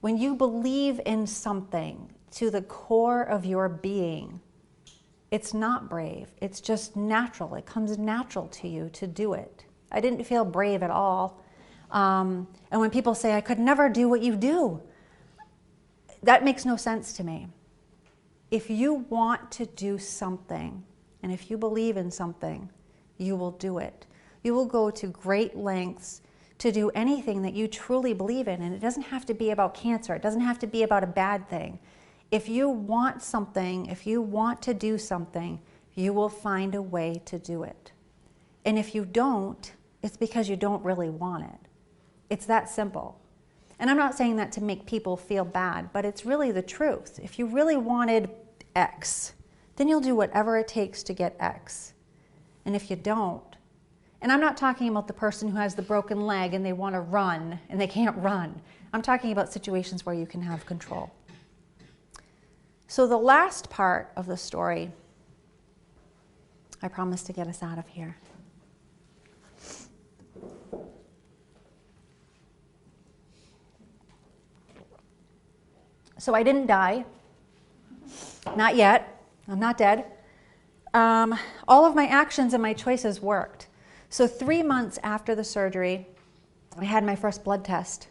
When you believe in something to the core of your being, it's not brave. It's just natural. It comes natural to you to do it. I didn't feel brave at all. And when people say, I could never do what you do, that makes no sense to me. If you want to do something, and if you believe in something, you will do it. You will go to great lengths to do anything that you truly believe in. And it doesn't have to be about cancer. It doesn't have to be about a bad thing. If you want something, if you want to do something, you will find a way to do it. And if you don't, it's because you don't really want it. It's that simple. And I'm not saying that to make people feel bad, but it's really the truth. If you really wanted X, then you'll do whatever it takes to get X. And if you don't, and I'm not talking about the person who has the broken leg and they want to run and they can't run. I'm talking about situations where you can have control. So the last part of the story, I promise to get us out of here. So I didn't die. Not yet. I'm not dead. All of my actions and my choices worked. So 3 months after the surgery, I had my first blood test.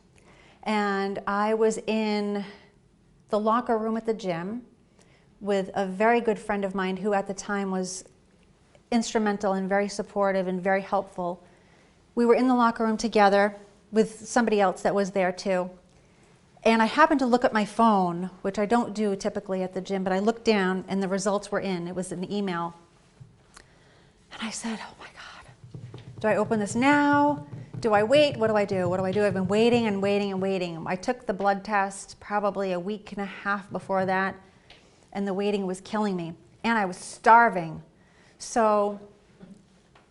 And I was in the locker room at the gym with a very good friend of mine who at the time was instrumental and very supportive and very helpful. We were in the locker room together with somebody else that was there too. And I happened to look at my phone, which I don't do typically at the gym, but I looked down and the results were in. It was an email. And I said, oh my God, do I open this now? do I wait? What do I do? What do I do? I've been waiting and waiting and waiting. I took the blood test probably a week and a half before that, and the waiting was killing me. And I was starving. So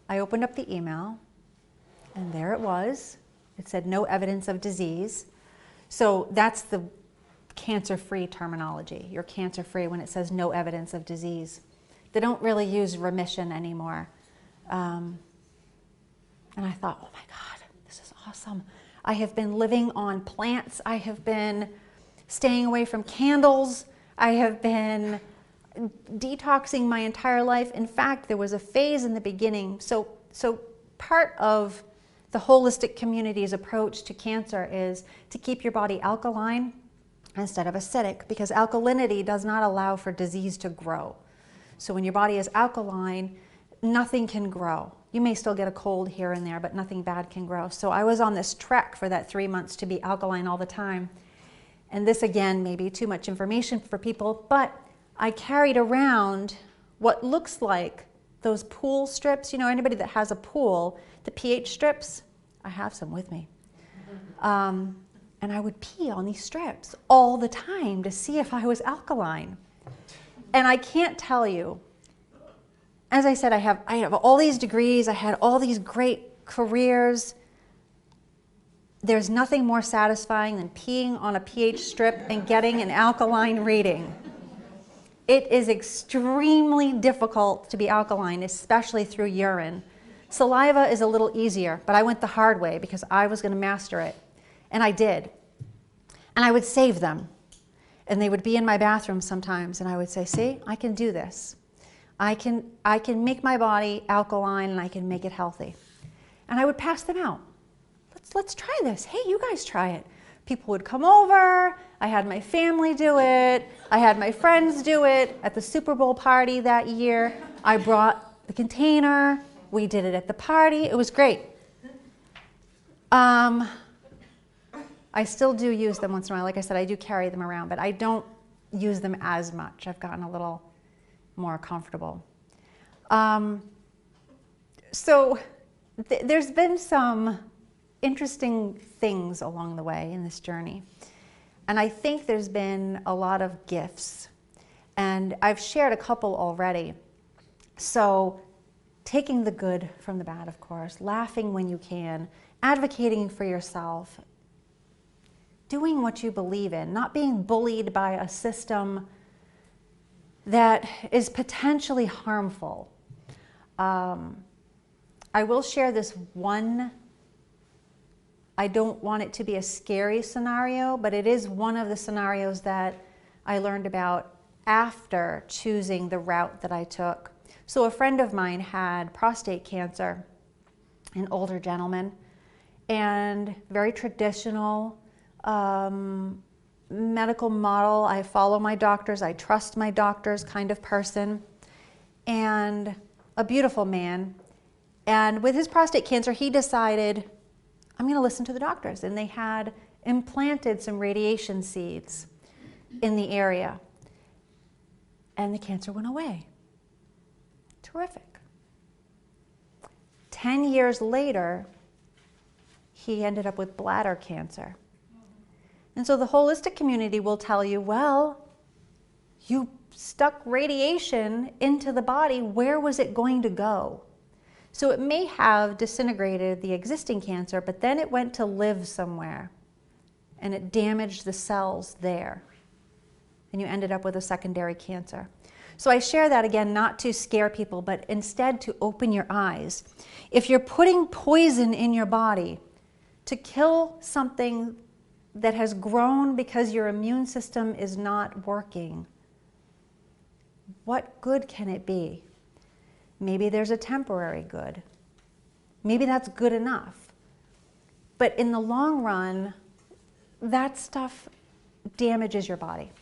I opened up the email, and there it was. It said no evidence of disease. So that's the cancer-free terminology. You're cancer-free when it says no evidence of disease. They don't really use remission anymore. And I thought, oh my God, this is awesome. I have been living on plants. I have been staying away from candles. I have been detoxing my entire life. In fact, there was a phase in the beginning. So part of the holistic community's approach to cancer is to keep your body alkaline instead of acidic, because alkalinity does not allow for disease to grow. So when your body is alkaline, nothing can grow. You may still get a cold here and there, but nothing bad can grow. So I was on this trek for that 3 months to be alkaline all the time. And this, again, may be too much information for people, but I carried around what looks like those pool strips. You know, anybody that has a pool, the pH strips, I have some with me. And I would pee on these strips all the time to see if I was alkaline. And I can't tell you, as I said, I have all these degrees, I had all these great careers. There's nothing more satisfying than peeing on a pH strip and getting an alkaline reading. It is extremely difficult to be alkaline, especially through urine. Saliva is a little easier, but I went the hard way because I was going to master it. And I did. And I would save them. And they would be in my bathroom sometimes, and I would say, see, I can do this. I can make my body alkaline, and I can make it healthy. And I would pass them out. Let's try this. Hey, you guys try it. People would come over. I had my family do it. I had my friends do it. At the Super Bowl party that year, I brought the container. We did it at the party. It was great. I still do use them once in a while. Like I said, I do carry them around, but I don't use them as much. I've gotten a little more comfortable. There's been some interesting things along the way in this journey. And I think there's been a lot of gifts. And I've shared a couple already. So taking the good from the bad, of course, laughing when you can, advocating for yourself, doing what you believe in, not being bullied by a system that is potentially harmful. I will share this one. I don't want it to be a scary scenario, but it is one of the scenarios that I learned about after choosing the route that I took. So a friend of mine had prostate cancer, an older gentleman, and very traditional medical model. I follow my doctors, I trust my doctors kind of person, and a beautiful man. And with his prostate cancer, he decided, I'm going to listen to the doctors. And they had implanted some radiation seeds in the area. And the cancer went away. Terrific. 10 years later, he ended up with bladder cancer. And so the holistic community will tell you, well, you stuck radiation into the body. Where was it going to go? So it may have disintegrated the existing cancer, but then it went to live somewhere, and it damaged the cells there, and you ended up with a secondary cancer. So I share that again, not to scare people, but instead to open your eyes. If you're putting poison in your body to kill something that has grown because your immune system is not working, what good can it be? Maybe there's a temporary good. Maybe that's good enough. But in the long run, that stuff damages your body.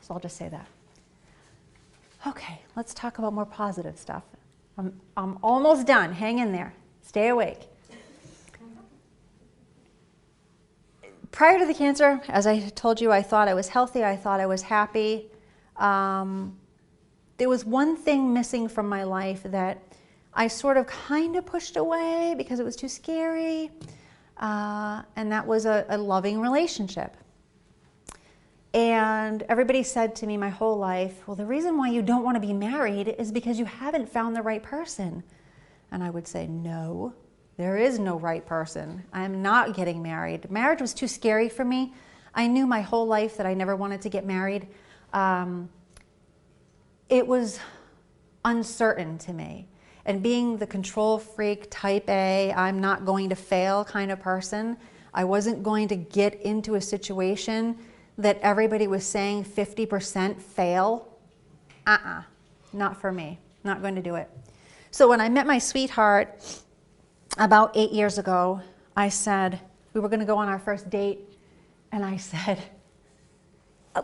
So I'll just say that. Okay, let's talk about more positive stuff. I'm almost done. Hang in there. Stay awake. Prior to the cancer, as I told you, I thought I was healthy. I thought I was happy. There was one thing missing from my life that I sort of kind of pushed away because it was too scary. And that was a loving relationship. And everybody said to me my whole life, well, the reason why you don't want to be married is because you haven't found the right person. And I would say, no, there is no right person. I'm not getting married. Marriage was too scary for me. I knew my whole life that I never wanted to get married. It was uncertain to me. And being the control freak, type A, I'm not going to fail kind of person, I wasn't going to get into a situation that everybody was saying 50% fail. Not for me, not going to do it. So when I met my sweetheart about 8 years ago, I said, we were going to go on our first date, and I said,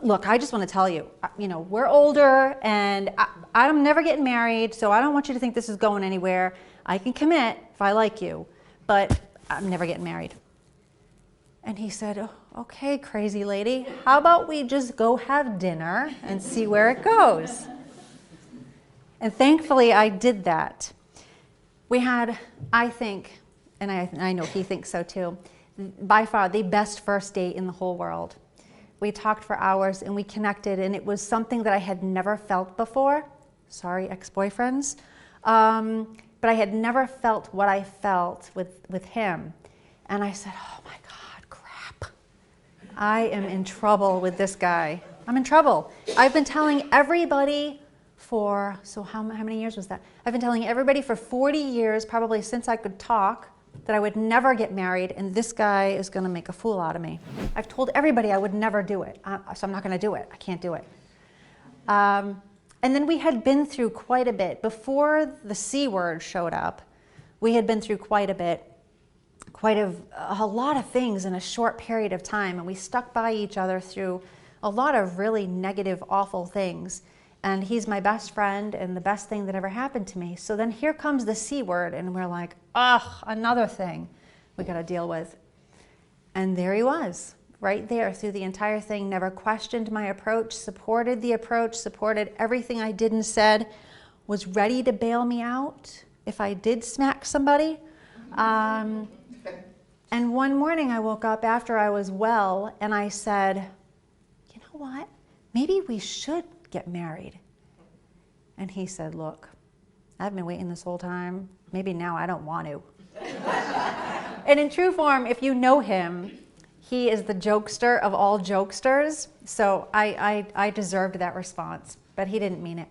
look, I just want to tell you, we're older, and I'm never getting married, so I don't want you to think this is going anywhere. I can commit if I like you, but I'm never getting married. And he said, oh, okay, crazy lady, how about we just go have dinner and see where it goes? And thankfully, I did that. We had, I think, and I know he thinks so too, by far the best first date in the whole world. We talked for hours and we connected, and it was something that I had never felt before. Sorry, ex-boyfriends. But I had never felt what I felt with him. And I said, oh my God, crap. I am in trouble with this guy. I'm in trouble. I've been telling everybody for, so how many years was that? I've been telling everybody for 40 years, probably since I could talk, that I would never get married, and this guy is going to make a fool out of me. I've told everybody I would never do it, so I'm not going to do it. I can't do it. And then we had been through quite a bit. Before the C word showed up, we had been through quite a bit, a lot of things in a short period of time, and we stuck by each other through a lot of really negative, awful things. And he's my best friend and the best thing that ever happened to me. So then here comes the C word, and we're like, another thing we got to deal with. And there he was, right there through the entire thing, never questioned my approach, supported the approach, supported everything I did and said, was ready to bail me out if I did smack somebody. And one morning I woke up after I was well, and I said, you know what? Maybe we should get married. And he said, look, I've been waiting this whole time. Maybe now I don't want to. And in true form, if you know him, he is the jokester of all jokesters. So I deserved that response, but he didn't mean it.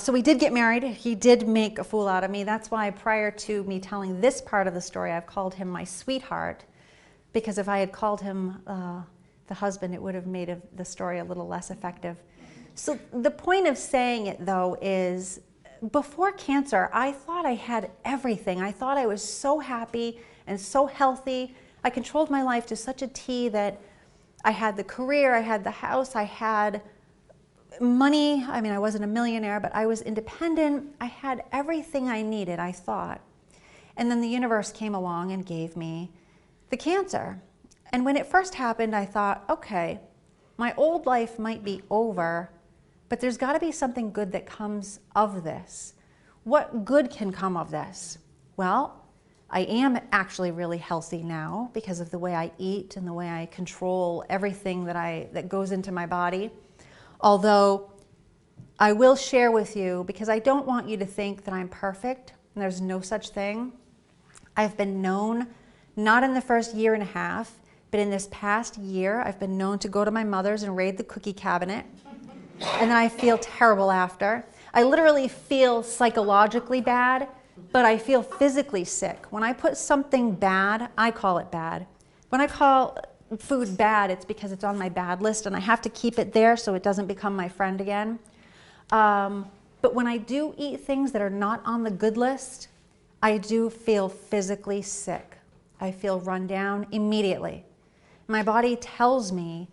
So we did get married. He did make a fool out of me. That's why prior to me telling this part of the story, I've called him my sweetheart, because if I had called him the husband, it would have made the story a little less effective. So the point of saying it, though, is before cancer, I thought I had everything. I thought I was so happy and so healthy. I controlled my life to such a T that I had the career, I had the house, I had money. I mean, I wasn't a millionaire, but I was independent. I had everything I needed, I thought. And then the universe came along and gave me the cancer. And when it first happened, I thought, okay, my old life might be over, but there's got to be something good that comes of this. What good can come of this? Well, I am actually really healthy now because of the way I eat and the way I control everything that goes into my body. Although I will share with you, because I don't want you to think that I'm perfect, and there's no such thing. I've been known, not in the first year and a half, but in this past year, I've been known to go to my mother's and raid the cookie cabinet, and then I feel terrible after. I literally feel psychologically bad, but I feel physically sick. When I put something bad, I call it bad. When I call food bad, it's because it's on my bad list, and I have to keep it there so it doesn't become my friend again. But when I do eat things that are not on the good list, I do feel physically sick. I feel run down immediately. My body tells me,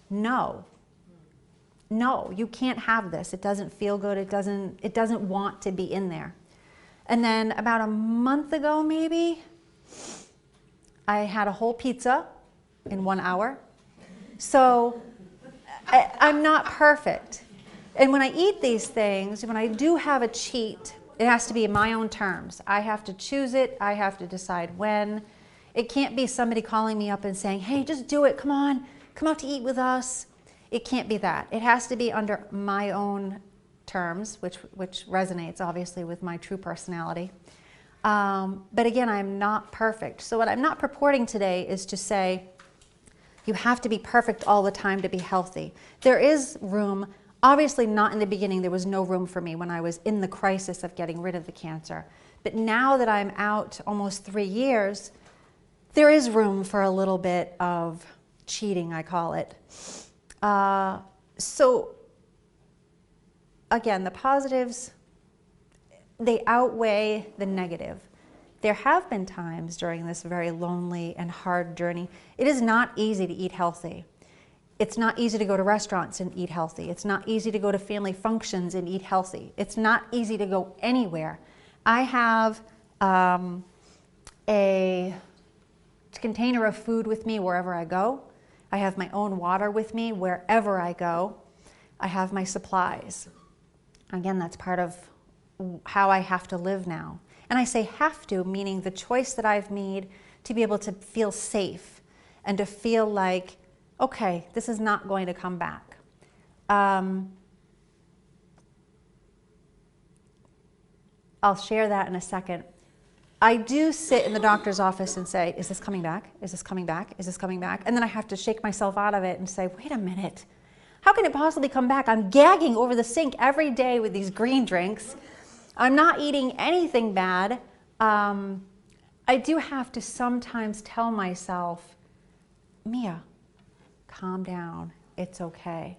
no, you can't have this. It doesn't feel good. It doesn't want to be in there. And then about a month ago, maybe, I had a whole pizza in 1 hour. So I'm not perfect. And when I eat these things, when I do have a cheat, It has to be in my own terms. I have to choose it. I have to decide when. It can't be somebody calling me up and saying, hey, just do it. Come on, come out to eat with us. It can't be that. It has to be under my own terms, which resonates obviously with my true personality. But again, I'm not perfect. So what I'm not purporting today is to say you have to be perfect all the time to be healthy. There is room, obviously not in the beginning. There was no room for me when I was in the crisis of getting rid of the cancer. But now that I'm out almost 3 years, there is room for a little bit of cheating, I call it. So again, the positives, they outweigh the negative. There have been times during this very lonely and hard journey. It is not easy to eat healthy. It's not easy to go to restaurants and eat healthy. It's not easy to go to family functions and eat healthy. It's not easy to go anywhere. I have a container of food with me wherever I go. I have my own water with me wherever I go. I have my supplies. Again, that's part of how I have to live now. And I say have to, meaning the choice that I've made to be able to feel safe and to feel like, okay, this is not going to come back. I'll share that in a second. I do sit in the doctor's office and say, is this coming back? Is this coming back? Is this coming back? And then I have to shake myself out of it and say, wait a minute. How can it possibly come back? I'm gagging over the sink every day with these green drinks. I'm not eating anything bad. I do have to sometimes tell myself, Mia, calm down. It's okay.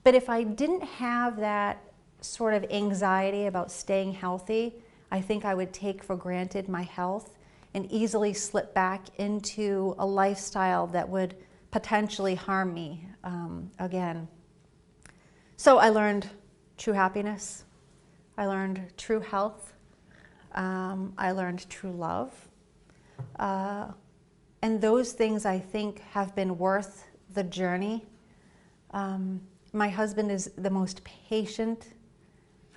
But if I didn't have that sort of anxiety about staying healthy, I think I would take for granted my health and easily slip back into a lifestyle that would potentially harm me again. So I learned true happiness. I learned true health. I learned true love. And those things I think have been worth the journey. My husband is the most patient,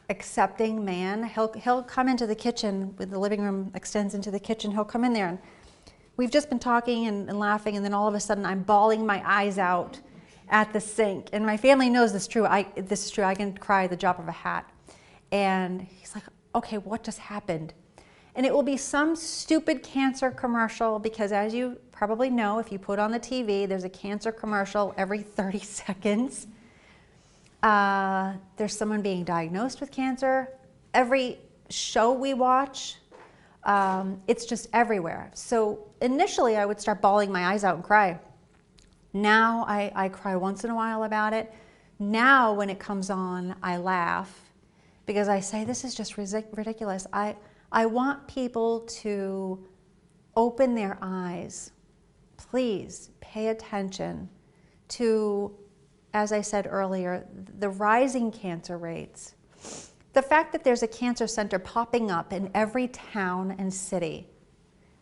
accepting man. He'll come into the kitchen, with the living room extends into the kitchen. He'll come in there and we've just been talking and laughing, and then all of a sudden I'm bawling my eyes out at the sink. And my family knows this is true. This is true. I can cry at the drop of a hat. And he's like, okay, what just happened? And it will be some stupid cancer commercial, because as you probably know, if you put on the TV, there's a cancer commercial every 30 seconds. There's someone being diagnosed with cancer. Every show we watch, it's just everywhere. So initially I would start bawling my eyes out and cry. Now I cry once in a while about it. Now when it comes on, I laugh, because I say, this is just ridiculous. I want people to open their eyes. Please pay attention to, as I said earlier, the rising cancer rates. The fact that there's a cancer center popping up in every town and city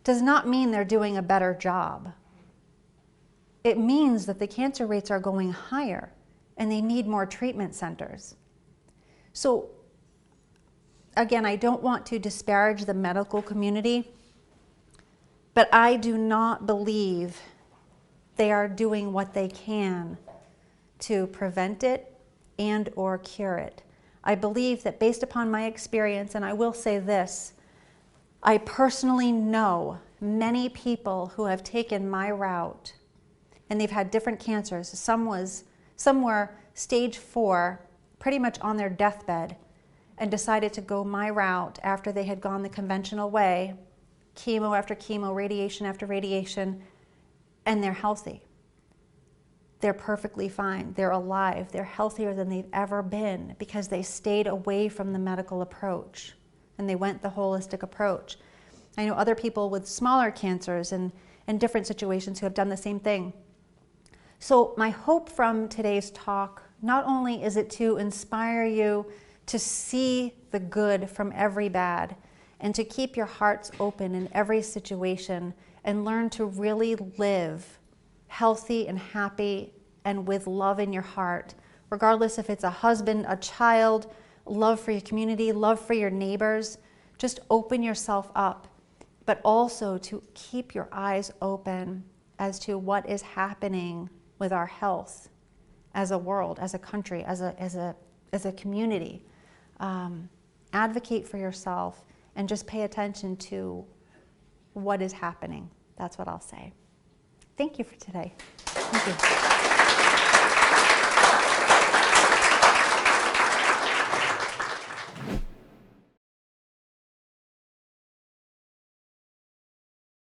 does not mean they're doing a better job. It means that the cancer rates are going higher and they need more treatment centers. So again, I don't want to disparage the medical community, but I do not believe they are doing what they can to prevent it and or cure it. I believe that based upon my experience, and I will say this, I personally know many people who have taken my route, and they've had different cancers. Some were stage 4, pretty much on their deathbed, and decided to go my route after they had gone the conventional way, chemo after chemo, radiation after radiation, and they're healthy. They're perfectly fine. They're alive. They're healthier than they've ever been because they stayed away from the medical approach and they went the holistic approach. I know other people with smaller cancers and different situations who have done the same thing. So my hope from today's talk, not only is it to inspire you to see the good from every bad and to keep your hearts open in every situation and learn to really live healthy and happy and with love in your heart, regardless if it's a husband, a child, love for your community, love for your neighbors. Just open yourself up, but also to keep your eyes open as to what is happening with our health as a world, as a country, as a community. Advocate for yourself and just pay attention to what is happening. That's what I'll say. Thank you for today. Thank you.